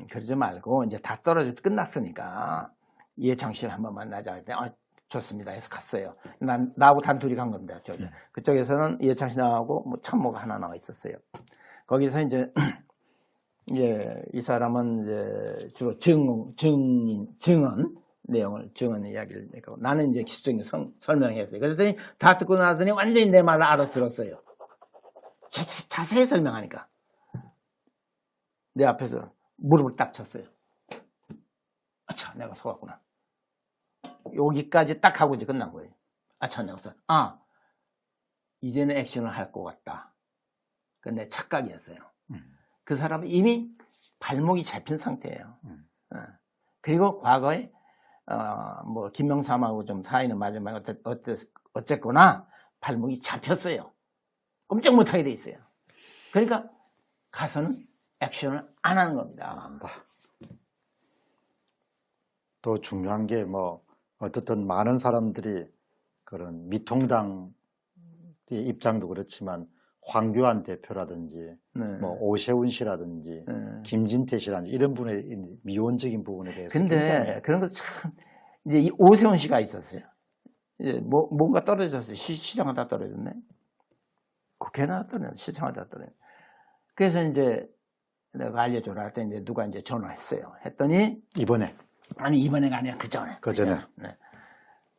그러지 말고 이제 다 떨어져 끝났으니까 이해창 씨를 한번 만나자 할 때 좋습니다 해서 갔어요. 나하고 단둘이 간 겁니다. 그쪽에서는 이해창 씨 나하고 뭐 참모가 하나 나와 있었어요. 거기서 이제 이 사람은 이제 주로 증언 이야기를 했고 나는 이제 기술적인 설명했어요. 그랬더니 다 듣고 나더니 완전히 내 말을 알아들었어요. 자세히 설명하니까 내 앞에서 무릎을 딱 쳤어요. 아차, 내가 속았구나. 여기까지 딱 하고 이제 끝난 거예요. 아차, 내가 속았구나. 이제는 액션을 할 것 같다. 근데 착각이었어요. 그 사람은 이미 발목이 잡힌 상태예요. 그리고 과거에 뭐 김명삼하고 좀 사이는 마지막에 어쨌거나 발목이 잡혔어요. 꼼짝 못하게 돼 있어요. 그러니까 가서는 액션을 안 하는 겁니다. 또 중요한 게 뭐 어떻든 많은 사람들이 그런 미통당 입장도 그렇지만 황교안 대표라든지 뭐 오세훈 씨라든지 김진태 씨라든지 이런 분의 미온적인 부분에 대해서 근데 그런 거 참 이제 이 오세훈 씨가 있었어요. 이제 뭔가 떨어졌어요. 시장하다 떨어졌네. 국회나 떨어졌네. 시장하다 떨어졌네. 그래서 이제 내가 알려줘라 할 때 이제 누가 이제 전화했어요. 했더니 이번에가 아니라 그 전에. 네.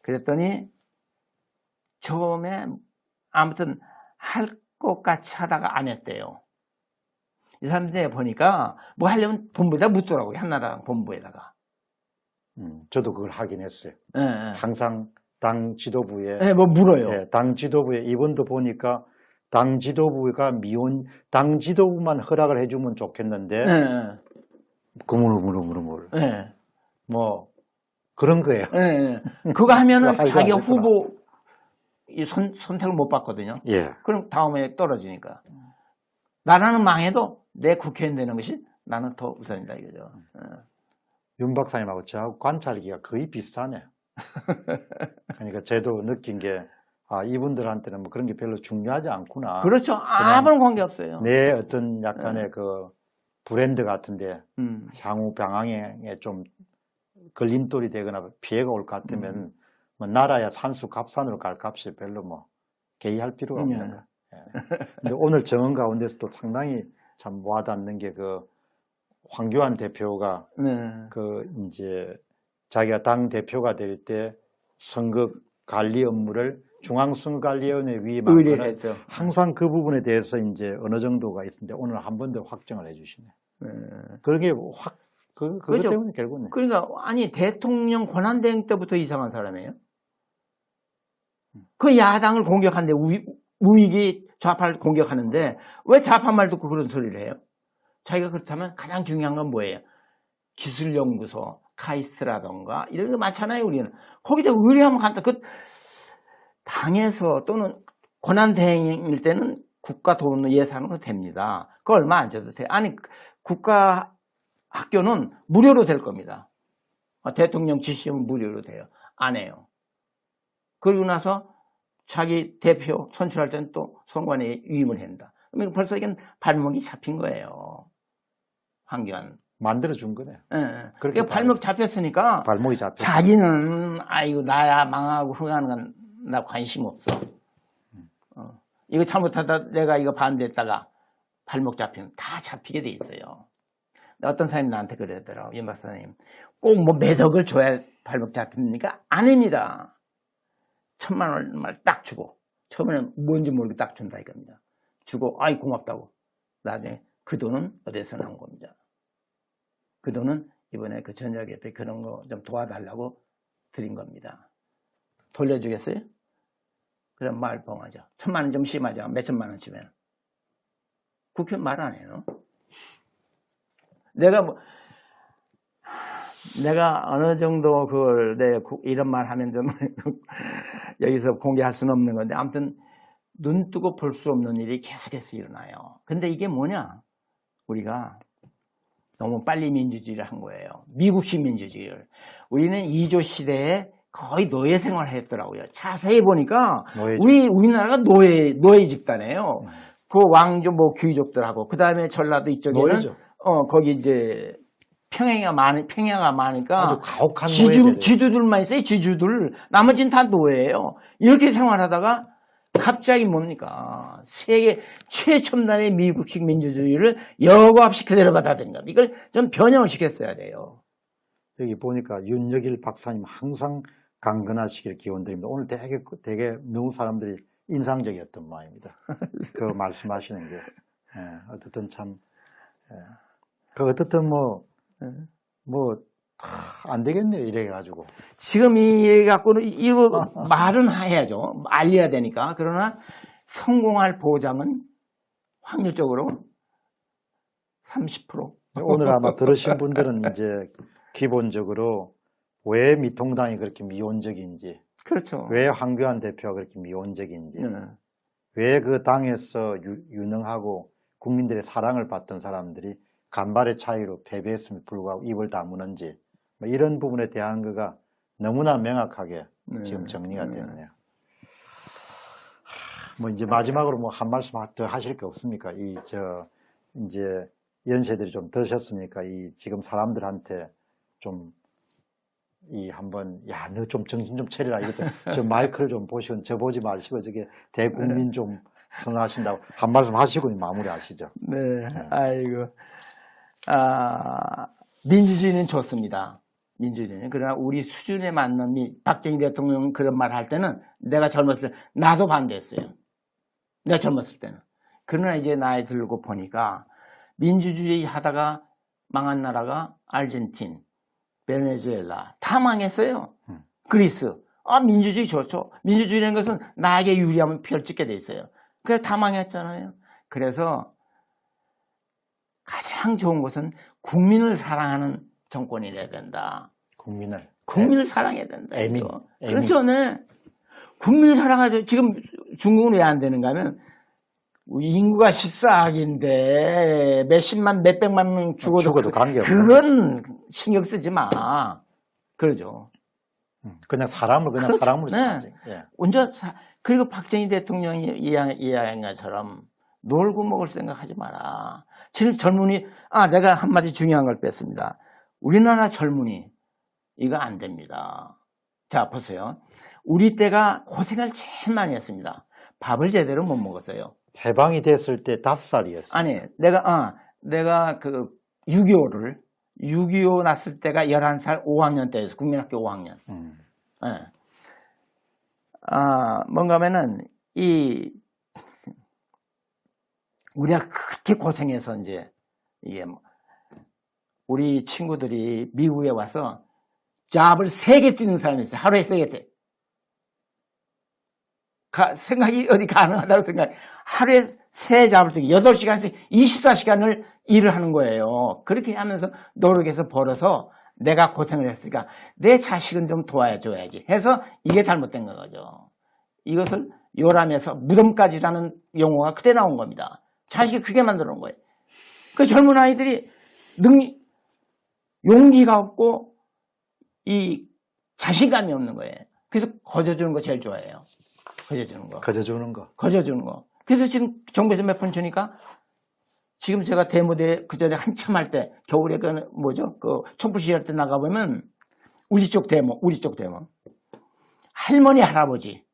그랬더니 처음에 아무튼 할 것 같이 하다가 안 했대요. 이 사람들 보니까 뭐 하려면 본부에다 묻더라고요. 한나라당 본부에다가. 저도 그걸 하긴 했어요. 네. 항상 당 지도부에 뭐 물어요. 네, 당 지도부에 이번도 보니까 당 지도부가 당 지도부만 허락을 해주면 좋겠는데 그물 뭐 그런 거예요. 그거 하면은 자기 후보 선택을 못 받거든요. 예. 그럼 다음에 떨어지니까. 나라는 망해도 내 국회의원 되는 것이 나는 더 우선이다 이거죠. 윤 박사님하고 저하고 관찰기가 거의 비슷하네요. 그러니까 저도 느낀 게 이분들한테는 뭐 그런 게 별로 중요하지 않구나. 그렇죠. 아무런 관계 없어요. 내 어떤 약간의 그 브랜드 같은데 향후 방향에 좀 걸림돌이 되거나 피해가 올 것 같으면 뭐 나라야 산수갑산으로 갈 값이 별로 뭐 개의할 필요가 없는 거야. 예. 근데 오늘 정원 가운데서도 상당히 참 와닿는 게 그 황교안 대표가 그 이제 자기가 당 대표가 될 때 선거 관리 업무를 중앙선거관리위원회 위에 맡거나 항상 그 부분에 대해서 이제 어느 정도가 있는데 오늘 한 번 더 확정을 해주시네. 그게 그것 그렇죠. 때문에 결국은. 그러니까 아니 대통령 권한대행 때부터 이상한 사람이에요. 그 야당을 공격하는데 우익이 좌파를 공격하는데 왜 좌파 말 듣고 그런 소리를 해요? 자기가 그렇다면 가장 중요한 건 뭐예요? 기술연구소, 카이스트라던가 이런 거 많잖아요. 우리는 거기다 의뢰하면 간다. 그 당에서 또는 권한대행일 때는 국가 돈 예산으로 됩니다. 그거 얼마 안 줘도 돼요. 아니 국가 학교는 무료로 될 겁니다. 대통령 지시면 무료로 돼요. 안 해요. 그리고 나서 자기 대표 선출할 때는 또 선관위에 위임을 한다. 그러면 벌써 이건 발목이 잡힌 거예요. 황교안. 만들어준 거네. 예. 그러니까 발목 잡혔으니까 발목이 잡혔어. 자기는 아이고 나야 망하고 흥하는 건 나 관심 없어. 이거 잘못하다 내가 이거 반대했다가 발목 잡히면 다 잡히게 돼 있어요. 어떤 사람이 나한테 그러더라고. 윤 박사님 꼭 뭐 몇 억을 줘야 발목 잡힙니까? 아닙니다. 1,000만 원만 딱 주고 처음에는 뭔지 모르게 딱 준다 이겁니다. 주고 아이 고맙다고. 나중에 그 돈은 어디서 나온 겁니다. 그 돈은 이번에 그 전자개표 그런 거 좀 도와달라고 드린 겁니다. 돌려주겠어요? 그럼 말 뻥하죠. 1,000만 원 좀 심하죠. 몇 천만 원 주면. 국회의원 말 안 해요. 내가 어느 정도 그걸 이런 말 하면 좀 여기서 공개할 수는 없는 건데 아무튼 눈 뜨고 볼 수 없는 일이 계속해서 일어나요. 근데 이게 뭐냐? 우리가 너무 빨리 민주주의를 한 거예요. 미국식 민주주의를. 우리는 2조 시대에 거의 노예 생활을 했더라고요. 자세히 보니까 우리나라가 노예 집단이에요. 그 왕조 뭐 귀족들하고 그 다음에 전라도 이쪽에는 노예죠. 거기 이제 평야가 많으니까 아주 가혹한 노예들이에요. 지주들만 있어요. 지주들. 나머지는 다 노예예요. 이렇게 생활하다가 갑자기 뭡니까? 세계 최첨단의 미국식 민주주의를 여과 없이 그대로 받아들인 겁니다. 이걸 좀 변형을 시켰어야 돼요. 여기 보니까 윤여길 박사님 항상 강건하시길 기원드립니다. 오늘 되게 너무 사람들이 인상적이었던 모양입니다. 그 말씀하시는 게 어떻든 참 어떻든 안 되겠네요. 이래가지고 지금 이 갖고는 이거 말은 해야죠. 알려야 되니까. 그러나 성공할 보장은 확률적으로 30%. 오늘 아마 들으신 분들은 이제 기본적으로 왜 미통당이 그렇게 미온적인지, 그렇죠. 왜 황교안 대표가 그렇게 미온적인지, 왜 그 당에서 유능하고 국민들의 사랑을 받던 사람들이 간발의 차이로 패배했음에 불구하고 입을 다무는지 이런 부분에 대한 거가 너무나 명확하게 지금 정리가 됐네요. 이제 마지막으로 한 말씀 더 하실 게 없습니까? 이제 연세들이 좀 드셨으니까 지금 사람들한테 좀 한번 너 좀 정신 좀 차리라. 이것도 저 마이크를 좀 보시고 저 보지 마시고 저게 대국민 좀 선언하신다고 한 말씀 하시고 마무리하시죠. 네. 아이고. 민주주의는 좋습니다. 민주주의는. 그러나 우리 수준에 맞는 박정희 대통령 그런 말 할 때는 내가 젊었을 때 나도 반대했어요. 내가 젊었을 때는. 그러나 이제 나이 들고 보니까 민주주의 하다가 망한 나라가 아르헨틴, 베네수엘라 다 망했어요. 그리스. 민주주의 좋죠. 민주주의라는 것은 나에게 유리하면 표를 찍게 돼 있어요. 그래서 다 망했잖아요. 그래서 가장 좋은 것은 국민을 사랑하는 정권이 돼야 된다. 국민을 사랑해야 된다. 그렇죠. 네. 국민을 사랑하죠. 지금 중국은 왜 안 되는가 하면 우리 인구가 14억인데 몇십만 몇백만 명 죽어도 관계없는 그건 신경 쓰지 마. 그러죠. 그냥 사람으로 네. 예. 그리고 박정희 대통령이 이야기한 것처럼 놀고 먹을 생각하지 마라. 지금 젊은이 내가 한마디 중요한 걸 뺐습니다. 우리나라 젊은이 이거 안 됩니다. 자 보세요. 우리 때가 고생을 제일 많이 했습니다. 밥을 제대로 못 먹었어요. 해방이 됐을 때 5살이었어요. 아니 내가 그 6.25 났을 때가 11살 5학년 때였어. 국민학교 5학년. 네. 뭔가 하면은 우리가 그렇게 고생해서 이제 이게 우리 친구들이 미국에 와서 잡을 3개 뛰는 사람이 있어요. 하루에 3개 뛰. 생각이 어디 가능하다고 생각해. 하루에 3잡을 뛰기 8시간씩 24시간을 일을 하는 거예요. 그렇게 하면서 노력해서 벌어서 내가 고생을 했으니까 내 자식은 좀 도와줘야지 해서 이게 잘못된 거죠. 이것을 요람에서 무덤까지라는 용어가 그때 나온 겁니다. 자식이 그렇게 만들어 놓은 거예요. 그 젊은 아이들이 용기가 없고 자신감이 없는 거예요. 그래서 거저주는 거 제일 좋아해요. 거저주는 거. 그래서 지금 정부에서 몇 푼 주니까 지금 제가 대무대 그 전에 한참 할 때 겨울에 그 촛불 시위할 때 나가보면 우리 쪽 대모 할머니 할아버지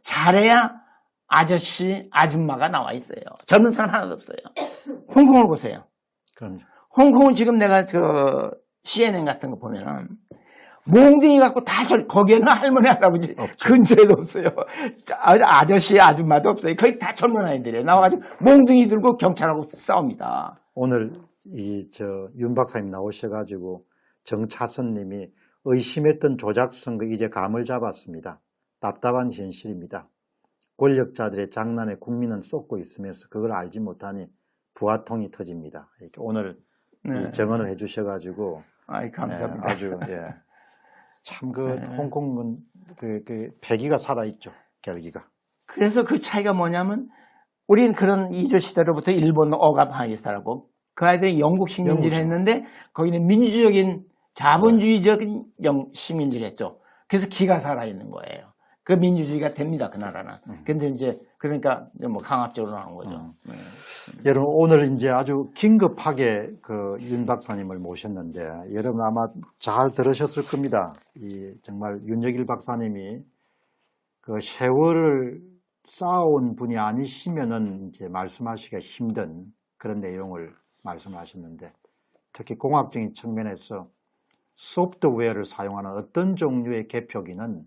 잘해야 아저씨 아줌마가 나와 있어요. 젊은 사람 하나도 없어요. 홍콩을 보세요. 그럼요. 홍콩은 지금 내가 CNN 같은 거 보면은 몽둥이 갖고 다 거기에는 할머니, 할아버지 근처에도 없어요. 아저씨, 아줌마도 없어요. 거의 다 젊은 아이들이에요. 나와가지고 몽둥이 들고 경찰하고 싸웁니다. 오늘 윤 박사님 나오셔가지고 정차선 님이 의심했던 조작선거 이제 감을 잡았습니다. 답답한 현실입니다. 권력자들의 장난에 국민은 쏟고 있으면서 그걸 알지 못하니 부화통이 터집니다. 이렇게 오늘 정언을 해주셔가지고 감사합니다. 아주 참 홍콩은 패기가 살아있죠. 결기가. 그래서 그 차이가 뭐냐면 우리는 그런 이조 시대로부터 일본 억압하기 살았고 그 아이들이 영국 식민지를 했는데 거기는 민주적인 자본주의적인 식민지를 했죠. 그래서 기가 살아있는 거예요. 그 민주주의가 됩니다. 그 나라는. 근데 이제 그러니까 뭐 강압적으로 나온 거죠. 여러분 오늘 이제 아주 긴급하게 윤 박사님을 모셨는데 여러분 아마 잘 들으셨을 겁니다. 정말 윤여길 박사님이 그 세월을 쌓아온 분이 아니시면은 이제 말씀하시기가 힘든 그런 내용을 말씀하셨는데 특히 공학적인 측면에서 소프트웨어를 사용하는 어떤 종류의 개표기는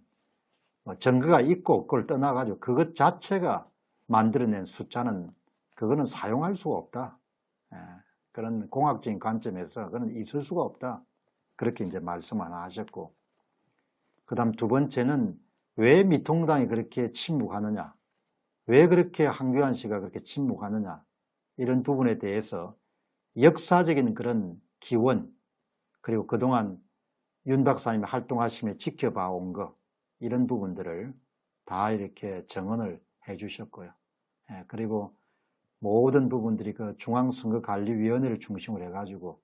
증거가 있고 없고를 떠나가지고 그것 자체가 만들어낸 숫자는 그거는 사용할 수가 없다. 그런 공학적인 관점에서 그건 있을 수가 없다. 그렇게 이제 말씀 하나 하셨고 그 다음 두 번째는 왜 미통당이 그렇게 침묵하느냐 왜 그렇게 황교안 씨가 그렇게 침묵하느냐 이런 부분에 대해서 역사적인 그런 기원 그리고 그동안 윤 박사님이 활동하시며 지켜봐 온 것 이런 부분들을 다 이렇게 정언을 해 주셨고요. 그리고 모든 부분들이 그 중앙선거관리위원회를 중심으로 해가지고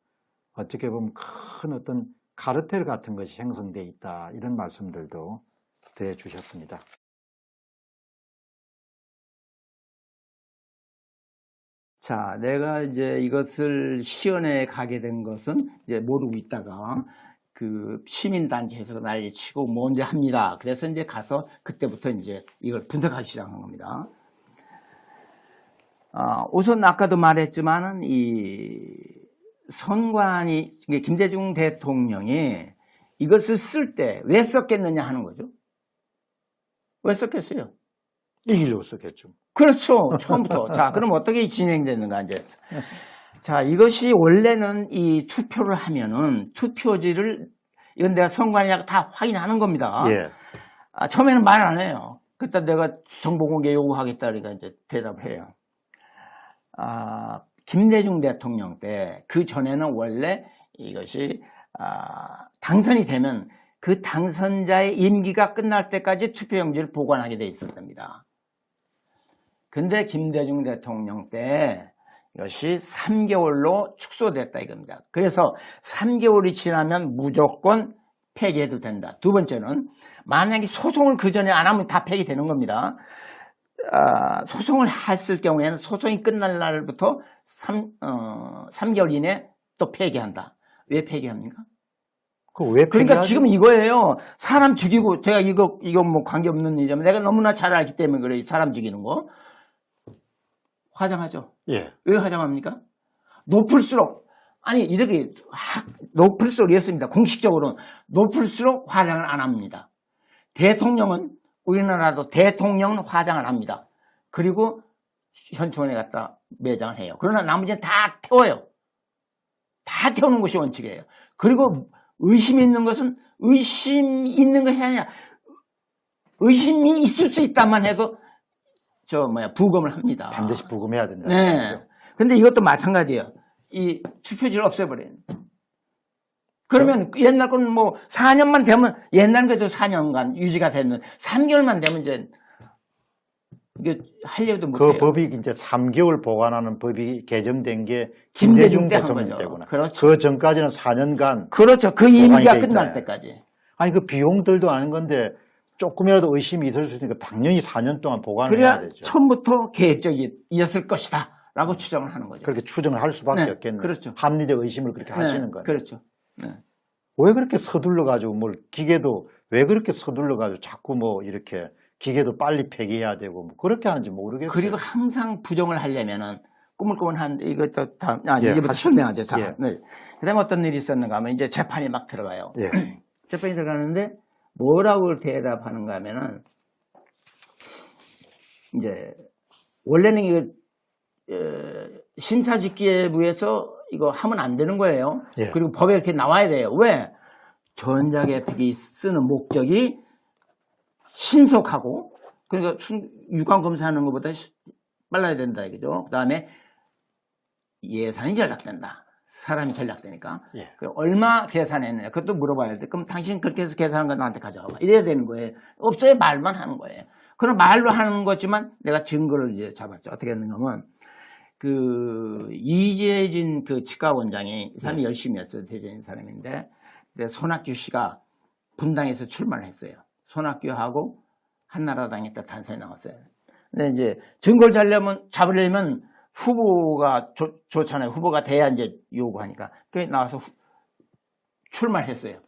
어떻게 보면 큰 어떤 카르텔 같은 것이 형성되어 있다 이런 말씀들도 해 주셨습니다. 자, 내가 이제 이것을 시연에 가게 된 것은 이제 모르고 있다가 그 시민단체에서 난리 치고 먼저 합니다. 그래서 이제 가서 그때부터 이제 이걸 분석하기 시작한 겁니다. 우선 아까도 말했지만은 이 선관위 김대중 대통령이 이것을 쓸 때 왜 썼겠느냐 하는 거죠. 왜 썼겠어요? 이기려고 썼겠죠. 그렇죠. 처음부터. 자, 그럼 어떻게 진행되는가 이제. 자, 이것이 원래는 이 투표를 하면은 투표지를 이건 내가 선관위하고 다 확인하는 겁니다. 예. 처음에는 말 안 해요. 그때 내가 정보 공개 요구하겠다 그러니까 이제 대답을 해요. 김대중 대통령 때 그 전에는 원래 이것이 당선이 되면 그 당선자의 임기가 끝날 때까지 투표용지를 보관하게 돼 있었답니다. 근데 김대중 대통령 때 이것이 3개월로 축소됐다 이겁니다. 그래서 3개월이 지나면 무조건 폐기해도 된다. 두 번째는 만약에 소송을 그 전에 안 하면 다 폐기되는 겁니다. 소송을 했을 경우에는 소송이 끝날 날부터 3개월 이내 또 폐기한다. 왜 폐기합니까? 그러니까 지금 이거예요. 사람 죽이고 제가 이거 뭐 관계없는 일이지만 내가 너무나 잘 알기 때문에 그래요. 사람 죽이는 거. 화장하죠. 예. 왜 화장합니까? 높을수록 이렇게 높을수록 이렇습니다. 공식적으로는 높을수록 화장을 안 합니다. 대통령은 우리나라도 대통령은 화장을 합니다. 그리고 현충원에 갖다 매장을 해요. 그러나 나머지는 다 태워요. 다 태우는 것이 원칙이에요. 그리고 의심이 있는 것은 의심이 있는 것이 아니라 의심이 있을 수 있다만 해도 부검을 합니다. 반드시 부검해야 된다. 네. 근데 이것도 마찬가지예요. 이 투표지를 없애버려요. 그러면 옛날 건 뭐 4년만 되면 옛날 그래도 4년간 유지가 되면 3개월만 되면 이제 이게 하려도 못해요. 그 법이 이제 3개월 보관하는 법이 개정된 게 김대중 김대중 때 한 대통령 거죠. 때구나. 그렇죠. 그 전까지는 4년간. 그렇죠. 그 임기가 끝날 때까지. 아니 그 비용들도 아는 건데 조금이라도 의심이 있을 수 있으니까 당연히 4년 동안 보관을 해야 되죠. 처음부터 계획적이었을 것이다 라고 추정을 하는 거죠. 그렇게 추정을 할 수밖에 네, 없겠네요. 그렇죠. 합리적 의심을 그렇게 하시는 거예요. 그렇죠. 네. 왜 그렇게 서둘러 가지고 기계도 왜 그렇게 서둘러 가지고 자꾸 뭐 이렇게 기계도 빨리 폐기해야 되고 뭐 그렇게 하는지 모르겠어요. 그리고 항상 부정을 하려면은 꾸물꾸물한데 이것도 이제부터 설명하죠. 자, 예. 네. 그다음에 어떤 일이 있었는가 하면 이제 재판이 막 들어가요. 예. 재판이 들어가는데 뭐라고 대답하는가 하면은 이제 원래는 이거 심사집계부에서 이거 하면 안 되는 거예요. 예. 그리고 법에 이렇게 나와야 돼요. 왜? 전자개표기 쓰는 목적이 신속하고 그러니까 유관 검사하는 것보다 빨라야 된다 이거죠. 그 다음에 예산이 절약된다. 사람이 절약되니까. 예. 그럼 얼마 계산했느냐. 그것도 물어봐야 돼. 그럼 당신 그렇게 해서 계산한 거 나한테 가져와봐. 이래야 되는 거예요. 없어요. 말만 하는 거예요. 그럼 말로 하는 거지만 내가 증거를 이제 잡았죠. 어떻게 했는가 하면 이재진 그 치과 원장이 이 사람이 열심히 했어요. 대전인 사람인데 손학규 씨가 분당에서 출마를 했어요. 손학규하고 한나라당에 딱 단선에 나왔어요. 근데 이제 증거를 잡으려면 후보가 좋잖아요. 후보가 돼야 이제 요구하니까. 그게 나와서 출마를 했어요.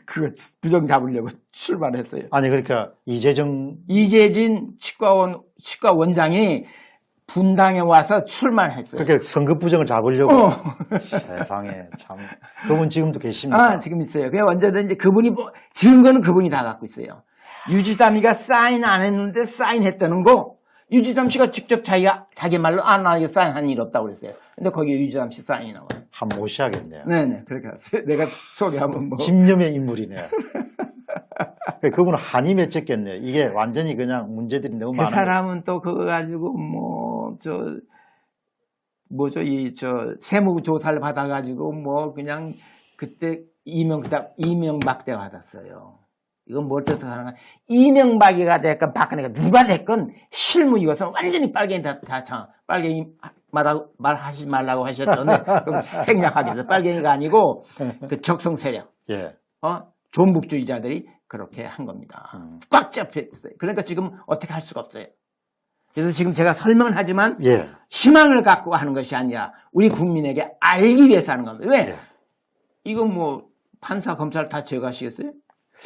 그거 부정 잡으려고 출마를 했어요. 아니, 그러니까 이재진 치과 원장이 분당에 와서 출마를 했어요. 그렇게 선거 부정을 잡으려고. 세상에, 참. 그분 지금도 계십니까? 지금 있어요. 그냥 언제든지 그분이 증거는 그분이 다 갖고 있어요. 유지담이가 사인 안 했는데 사인했다는 거, 유지담 씨가 직접 자기 말로 나 이거 사인한 일 없다고 그랬어요. 근데 거기에 유지담 씨 사인이 나와요. 한번 모셔야겠네요. 네네. 그렇게 했어요. 내가 소개하면 뭐. 집념의 인물이네. 그분은 한이 맺혔겠네요. 이게 완전히 그냥 문제들이 너무 많아요. 그 사람은 또 그거 가지고 세무조사를 받아가지고 그냥 그때 이명박대 받았어요. 이건 뭘 뜻하는가? 이명박이가 됐건 박근혜가 누가 됐건 실무 이것은 완전히 빨갱이 빨갱이 말하지 말라고 하셨던데 그럼 생략하겠어요. 빨갱이가 아니고 그 적성 세력, 예. 존북주의자들이 그렇게 한 겁니다. 꽉 잡혀 있어요. 그러니까 지금 어떻게 할 수가 없어요. 그래서 지금 제가 설명은 하지만 예. 희망을 갖고 하는 것이 아니라 우리 국민에게 알기 위해서 하는 겁니다. 왜? 예. 이건 판사, 검찰 다 제거하시겠어요?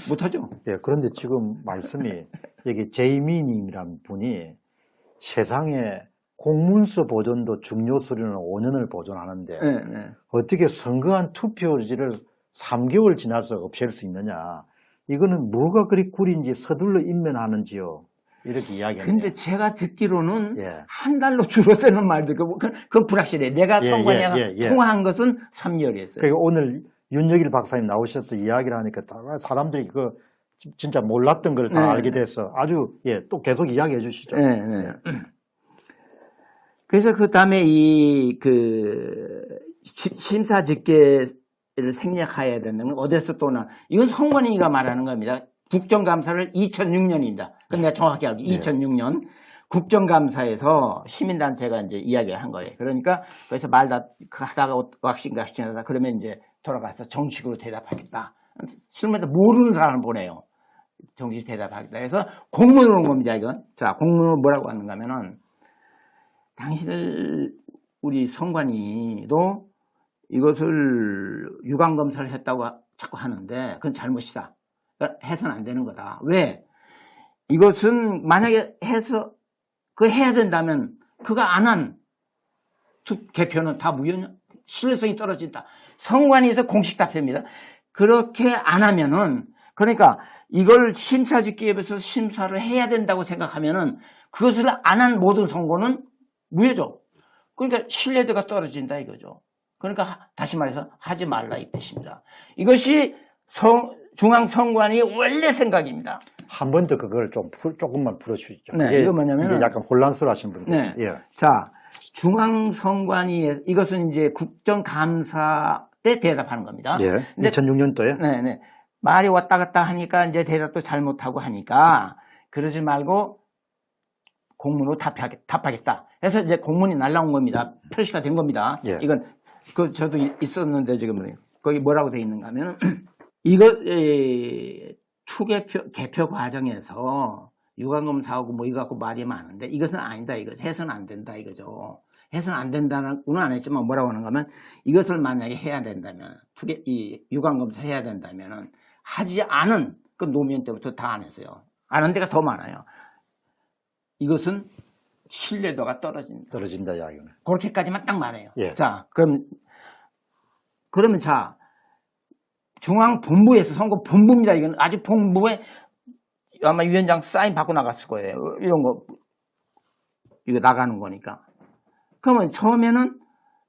못하죠. 예, 그런데 지금 말씀이 여기 제이미님이란 분이 세상에 공문서 보존도 중요 서류는 5년을 보존하는데 네. 어떻게 선거한 투표지를 3개월 지나서 없앨 수 있느냐. 이거는 뭐가 그리 꿀인지 서둘러 임면하는지요. 이렇게 이야기합니다. 근데 제가 듣기로는 예. 한 달로 줄어드는 말도 그건 불확실해. 내가 선관위가 통화한 것은 3개월이었어요. 그러니까 오늘 윤여길 박사님 나오셔서 이야기를 하니까 사람들이 진짜 몰랐던 걸 다 알게 돼서 아주 또 계속 이야기해 주시죠. 네. 그래서 그 다음에 심사 집계를 생략해야 된다는 건 어디서 또 이건 선관위가 말하는 겁니다. 국정감사를 2006년입니다. 근데 내가 정확히 알고 2006년 국정감사에서 시민단체가 이제 이야기를 한 거예요. 그러니까 거기서 하다가 왁싱하다 그러면 이제 돌아가서 정식으로 대답하겠다. 실무에서 모르는 사람을 보내요. 정식 대답하겠다. 그래서 공문으로 온 겁니다, 이건. 자, 공문으로 뭐라고 하는가 하면은 당신들 우리 선관위도 이것을 유관검사를 했다고 자꾸 하는데 그건 잘못이다. 그러니까 해서는 안 되는 거다. 왜? 이것은 만약에 해야 된다면 그거 안 한 개표는 다 무효냐? 신뢰성이 떨어진다. 선관위에서 공식 답변입니다. 그렇게 안 하면은 그러니까 이걸 심사집계에서 심사를 해야 된다고 생각하면은 그것을 안 한 모든 선거는 무효죠. 그러니까 신뢰도가 떨어진다 이거죠. 그러니까 다시 말해서 하지 말라 이 뜻입니다. 이것이 중앙선관위의 원래 생각입니다. 한 번 더 그걸 조금만 풀어주시죠. 네, 이거 뭐냐면 이제 약간 혼란스러워하신 분들. 네. 예. 자, 중앙선관위에 이것은 이제 국정감사 때 대답하는 겁니다. 예. 2006년도에. 네. 말이 왔다 갔다 하니까 이제 대답도 잘못하고 하니까 그러지 말고 공문으로 답하겠다. 그래서 이제 공문이 날라온 겁니다. 표시가 된 겁니다. 예. 이건 저도 있었는데 지금 거기 뭐라고 돼 있는가 하면 이거 개표 과정에서 유관검사하고 이거 갖고 말이 많은데 이것은 아니다. 이거 해서는 안 된다 이거죠. 해서는 안 된다는 안 했지만 뭐라고 하는가 하면 이것을 만약에 해야 된다면 유관검사 해야 된다면은 하지 않은 그 노무현 때부터 다 안 했어요. 안 한 데가 더 많아요. 이것은 신뢰도가 떨어진다 이야기는. 그렇게까지만 딱 말해요. 예. 자, 그러면 자 중앙본부에서 선거 본부입니다. 이건 아직 본부에 아마 위원장 사인 받고 나갔을 거예요. 이런 거 이거 나가는 거니까. 그러면 처음에는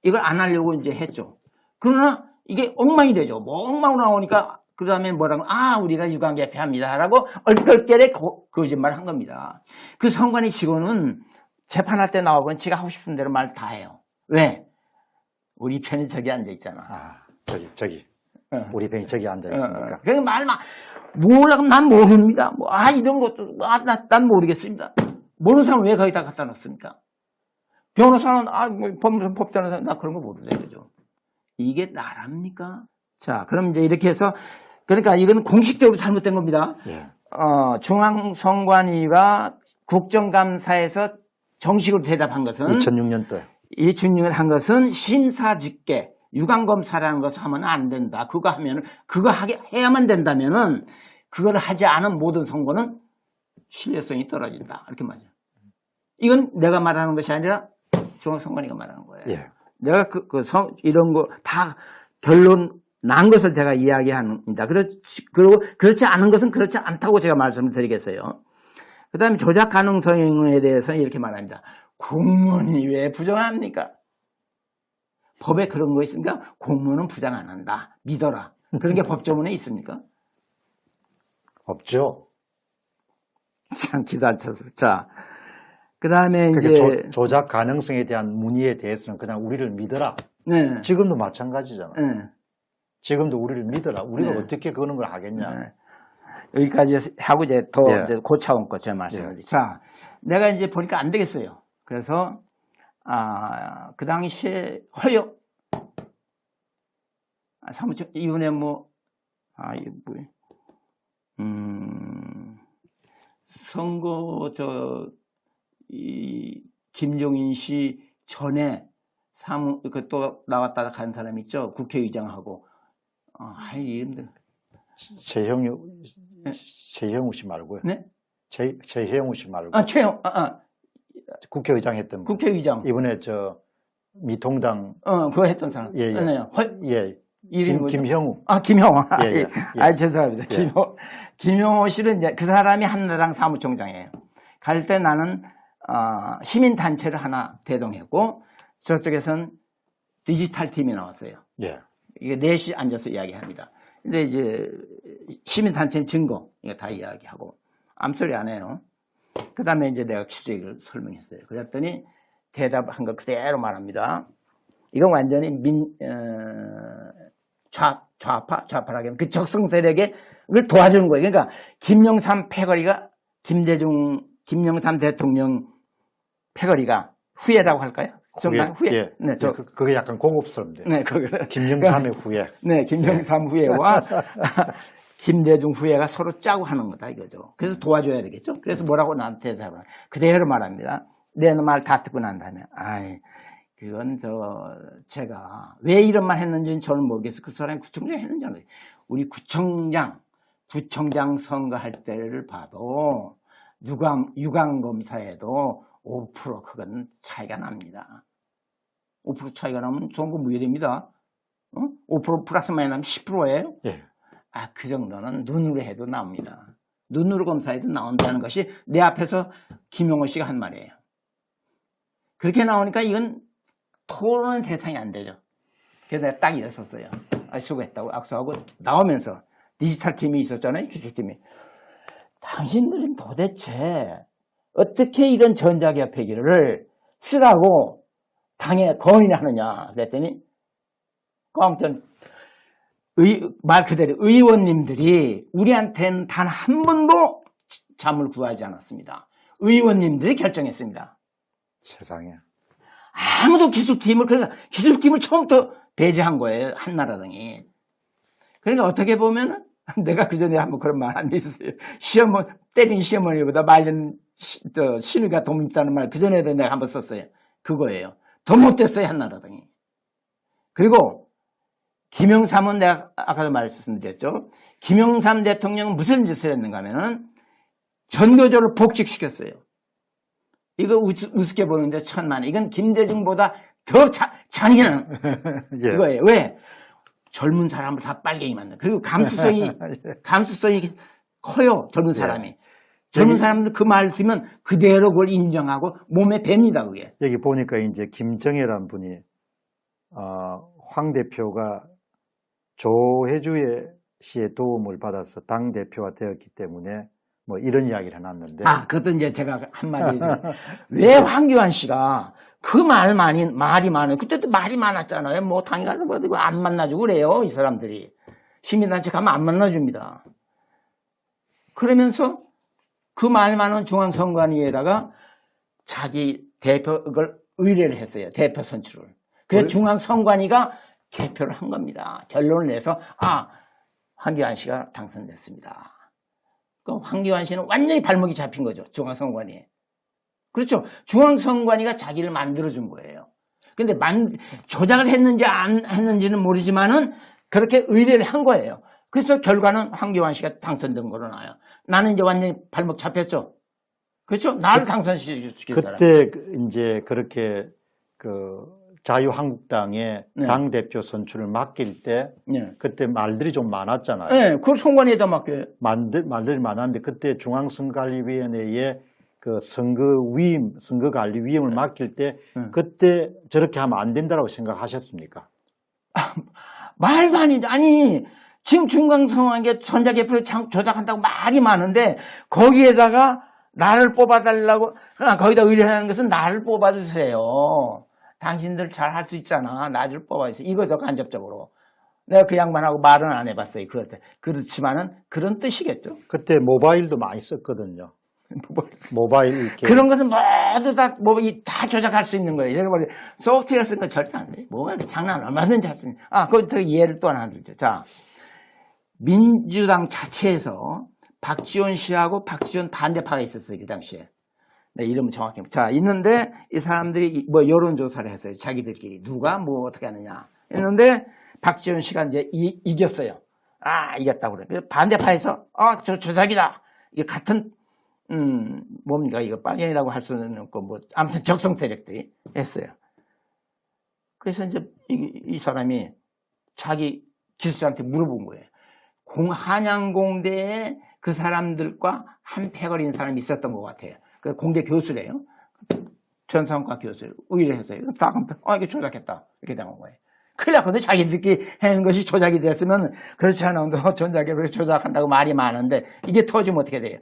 이걸 안 하려고 이제 했죠. 그러나 이게 엉망이 되죠. 뭐 엉망으로 나오니까 그 다음에 뭐라고 우리가 유관 개폐합니다라고 얼떨결에 거짓말을 한 겁니다. 그 선관위 직원은 재판할 때 나오고는 지가 하고 싶은 대로 말 다 해요. 왜? 우리 편이 저기 앉아 있잖아. 저기. 우리 편이 저기 앉아 있으니까. 그러니까 말만 몰라 그럼 난 모릅니다. 이런 것도 난 모르겠습니다. 모르는 사람은 왜 거기다 갖다 놨습니까? 변호사는 법대로사 나 그런 거 모르죠. 그죠? 이게 나랍니까? 자, 그럼 이제 이렇게 해서 그러니까 이건 공식적으로 잘못된 겁니다. 예. 중앙선관위가 국정감사에서 정식으로 대답한 것은 2006년도에 2006년 한 것은 심사직계 유관검사라는 것을 하면 안 된다. 그거 해야만 된다면은 그걸 하지 않은 모든 선거는 신뢰성이 떨어진다. 이렇게 말이죠. 이건 내가 말하는 것이 아니라 중앙선관위가 말하는 거예요. 예. 내가 이런 거 다 결론 난 것을 제가 이야기합니다. 그리고 그렇지 않은 것은 그렇지 않다고 제가 말씀을 드리겠어요. 그 다음에 조작 가능성에 대해서는 이렇게 말합니다. 공무원이 왜 부정합니까? 법에 그런 거 있으니까 공무원은 부정 안 한다. 믿어라. 그런 게 법조문에 있습니까? 없죠. 참 기도 안 쳐서. 자, 그 다음에 이제. 조작 가능성에 대한 문의에 대해서는 그냥 우리를 믿어라. 네. 지금도 마찬가지잖아. 네. 지금도 우리를 믿어라. 우리가 네. 어떻게 그런 걸 하겠냐. 네. 여기까지 하고 이제 더 예. 이제 고차원 거 제가 말씀드리죠. 예. 자, 내가 이제 보니까 안 되겠어요. 그래서, 그 당시에 허여. 사무처, 이번에 이게 뭐예요? 선거, 김종인 씨 전에 또 나왔다 간 사람 있죠? 국회의장하고. 이름들. 최형우 씨 말고요. 네? 최형우 씨 말고. 최영, 국회의장 했던 분. 국회의장. 이번에 미통당. 그거 했던 사람. 예. 예. 이름이 김형우. 김형우. 예. 죄송합니다. 예. 김형우 씨는 이제 그 사람이 한나라당 사무총장이에요. 갈 때 나는, 시민단체를 하나 대동했고, 저쪽에서는 디지털 팀이 나왔어요. 예. 이게 넷이 앉아서 이야기합니다. 근데 이제, 시민단체는 증거, 이거 다 이야기하고, 암소리 안 해요. 그 다음에 이제 내가 취재를 설명했어요. 그랬더니 대답한 거 그대로 말합니다. 이건 완전히 좌파라기는 그 적성 세력을 도와주는 거예요. 그러니까 김영삼 패거리가 김영삼 대통령 패거리가 후예라고 할까요? 정당 후예. 예. 네, 그게 약간 고급스럽네요. 네, 김영삼의 후예. 네, 김영삼 후예와 김대중 후예가 서로 짜고 하는 거다 이거죠. 그래서 도와줘야 되겠죠. 그래서 뭐라고 나한테 대답을 그대로 말합니다. 내 말 다 듣고 난 다음에 그건 제가 왜 이런 말 했는지는 저는 모르겠어요. 그 사람이 구청장 했는지 안 해요. 우리 구청장 선거할 때를 봐도 유관검사에도 5% 그건 차이가 납니다. 5% 차이가 나면 선거 무효됩니다. 5% 플러스 마이너스 나면 10%예요. 예. 그 정도는 눈으로 해도 나옵니다. 눈으로 검사해도 나온다는 것이 내 앞에서 김용호 씨가 한 말이에요. 그렇게 나오니까 이건 토론 대상이 안 되죠. 그래서 내가 딱 일었었어요. 수고했다고 악수하고 나오면서 디지털 팀이 있었잖아요. 기술팀이. 당신들은 도대체 어떻게 이런 전자개폐기를 쓰라고 당에 건의하느냐 그랬더니 꽝전 말 그대로 의원님들이 우리한테는 단 한 번도 잠을 구하지 않았습니다. 의원님들이 결정했습니다. 세상에. 아무도 그러니까 기술팀을 처음부터 배제한 거예요. 한나라당이. 그러니까 어떻게 보면 내가 그 전에 한번 그런 말 한 게 있었어요. 때린 시어머니보다 말린 신우가 더 밉다는 말 그 전에도 내가 한번 썼어요. 그거예요. 더 못됐어요. 한나라당이. 그리고 김영삼은 내가 아까도 말씀드렸죠. 김영삼 대통령은 무슨 짓을 했는가 하면은 전교조를 복직시켰어요. 이거 우습게 보는데 천만. 이건 김대중보다 더 잔인한 예. 그거예요. 왜? 젊은 사람을 다 빨갱이 만나. 그리고 감수성이 커요. 젊은 사람이. 예. 젊은 사람들 그 말 쓰면 그대로 그걸 인정하고 몸에 밴니다, 그게. 여기 보니까 이제 김정혜란 분이 황 대표가 조혜주 씨의 도움을 받아서 당 대표가 되었기 때문에 뭐 이런 이야기를 해놨는데. 그것도 이제 제가 한마디 해드려요. 왜 황교안 씨가 그 말이 많아요. 그때도 말이 많았잖아요. 뭐 당에 가서 뭐 안 만나주고 그래요. 이 사람들이. 시민단체 가면 안 만나줍니다. 그러면서 그 말 많은 중앙선관위에다가 자기 대표 그걸 의뢰를 했어요. 대표 선출을. 그래서 중앙선관위가 개표를 한 겁니다. 결론을 내서 황교안 씨가 당선됐습니다. 그럼 황교안 씨는 완전히 발목이 잡힌 거죠. 중앙선관위에. 그렇죠. 중앙선관위가 자기를 만들어준 거예요. 근데 조작을 했는지 안 했는지는 모르지만은 그렇게 의뢰를 한 거예요. 그래서 결과는 황교안 씨가 당선된 거로 나와요. 나는 이제 완전히 발목 잡혔죠. 그렇죠? 나를 당선시킨 사람. 그때 이제 그렇게 자유한국당의 네. 당대표 선출을 맡길 때 네. 그때 말들이 좀 많았잖아요. 네, 그걸 선관위에다 맡겨요. 말들이 많았는데 그때 중앙선관위원회에 그 선거관리위원을 맡길 때 그때 저렇게 하면 안 된다고 생각하셨습니까? 말도 아니지. 아니 지금 중앙선관위가 전자개표를 조작한다고 말이 많은데 거기에다가 나를 뽑아달라고 거기다 의뢰하는 것은 나를 뽑아주세요. 당신들 잘 할 수 있잖아. 나를 뽑아주세요. 이거죠. 간접적으로. 내가 그 양반하고 말은 안 해봤어요. 그렇지만은 그런 뜻이겠죠. 그때 모바일도 많이 썼거든요. 모바일 이렇게. 그런 것은 모두 다 조작할 수 있는 거예요. 제가 말해 소프트웨어 쓰는 건 절대 안 돼. 뭐가 장난 얼마든지 할 수 있는. 거기서 예를 또 하나 들죠. 자, 민주당 자체에서 박지원 씨하고 박지원 반대파가 있었어요. 그 당시에. 네, 이름은 정확히. 자, 있는데 이 사람들이 뭐 여론조사를 했어요. 자기들끼리. 누가 뭐 어떻게 하느냐. 했는데 박지원 씨가 이제 이겼어요. 이겼다고 그래. 반대파에서 저 조작이다. 이게 같은 뭡니까 이거 빨갱이라고 할 수는 없고 뭐 아무튼 적성 세력들이 했어요. 그래서 이제 이 사람이 자기 기술자한테 물어본 거예요. 한양공대에 그 사람들과 한 패거리인 사람이 있었던 것 같아요. 그 공대 교수래요. 전산과 교수 의뢰했어요. 이게 조작했다. 이렇게 당한 거예요. 큰일 났거든요. 자기들끼리 하는 것이 조작이 됐으면 그렇지 않아도 전자개표를 조작한다고 말이 많은데 이게 터지면 어떻게 돼요?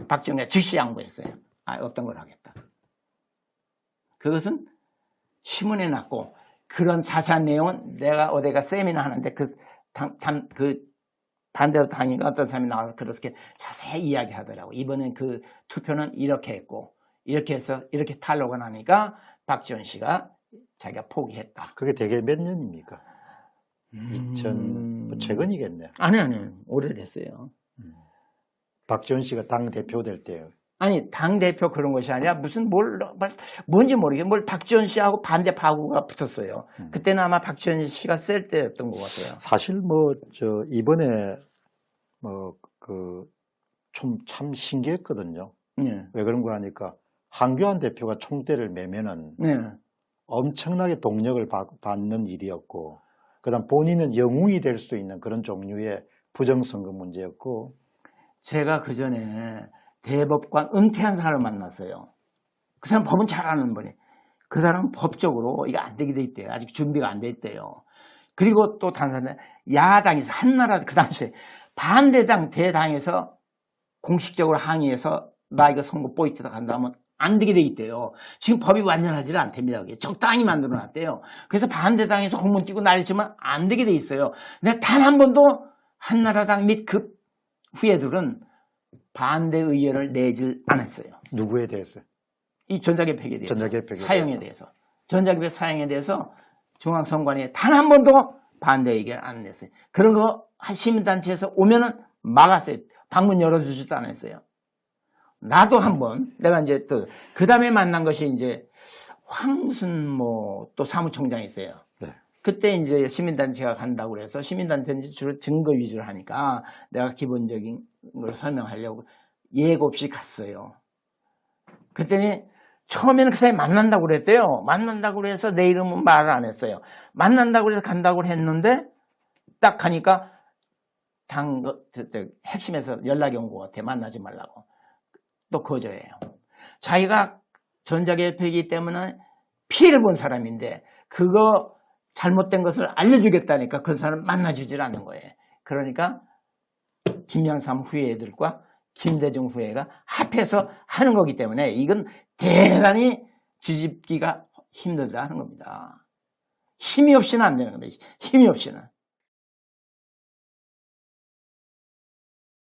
박정희가 즉시 양보했어요. 없던 걸 하겠다. 그것은 신문에 났고 그런 자세한 내용은 내가 어디가 세미나 하는데 그 반대로 당인가 어떤 사람이 나와서 그렇게 자세히 이야기하더라고. 이번엔 그 투표는 이렇게 했고 이렇게 해서 이렇게 탈로가 나니까 박지원 씨가 자기가 포기했다. 그게 대개 몇 년입니까? 2000 최근이겠네요. 아니 오래됐어요. 박지원 씨가 당 대표 될 때요. 아니 당 대표 그런 것이 아니라 무슨 뭔지 모르겠어요. 박지원 씨하고 반대파하고가 붙었어요. 그때는 아마 박지원 씨가 셀 때였던 것 같아요. 사실 이번에 좀 참 신기했거든요. 네. 왜 그런가 하니까 황교안 대표가 총대를 매면은 엄청나게 동력을 받는 일이었고, 그다음 본인은 영웅이 될 수 있는 그런 종류의 부정선거 문제였고. 제가 그 전에 대법관 은퇴한 사람을 만났어요. 그 사람 법은 잘 아는 분이. 그 사람은 법적으로 이거 안 되게 돼 있대요. 아직 준비가 안 돼 있대요. 그리고 또 다른 사람은 야당에서 한나라 그 당시에 반대당 대당에서 공식적으로 항의해서 나 이거 선거 보이콧 간다 하면 안 되게 돼 있대요. 지금 법이 완전하지는 않답니다. 적당히 만들어 놨대요. 그래서 반대당에서 공문 띄고 난리치면 안 되게 돼 있어요. 근데 단 한 번도 한나라당 및 그 후예들은 반대 의견을 내질 않았어요. 누구에 대해서? 이 전자개표에 대해서. 전자개표에 사용에 대해서. 전자개표 사용에 대해서 중앙선관위에 단 한 번도 반대 의견 안 냈어요. 그런 거 시민단체에서 오면은 막았어요. 방문 열어주지도 않았어요. 나도 한번 내가 이제 또 그 다음에 만난 것이 이제 무슨 또 사무총장이 있어요. 네. 그때 이제 시민단체가 간다고 그래서 시민단체는 주로 증거 위주로 하니까 내가 기본적인 걸 설명하려고 예고 없이 갔어요. 그랬더니 처음에는 그 사람이 만난다고 그랬대요. 만난다고 그래서 내 이름은 말을 안 했어요. 만난다고 그래서 간다고 했는데 딱 하니까 핵심에서 연락이 온 것 같아. 만나지 말라고. 또 거절해요. 자기가 전자개표이기 때문에 피해를 본 사람인데 그거 잘못된 것을 알려주겠다니까 그 사람 만나주질 않는 거예요. 그러니까 김양삼 후예들과 김대중 후예가 합해서 하는 거기 때문에 이건 대단히 뒤집기가 힘들다 하는 겁니다. 힘이 없이는 안 되는 겁니다. 힘이 없이는.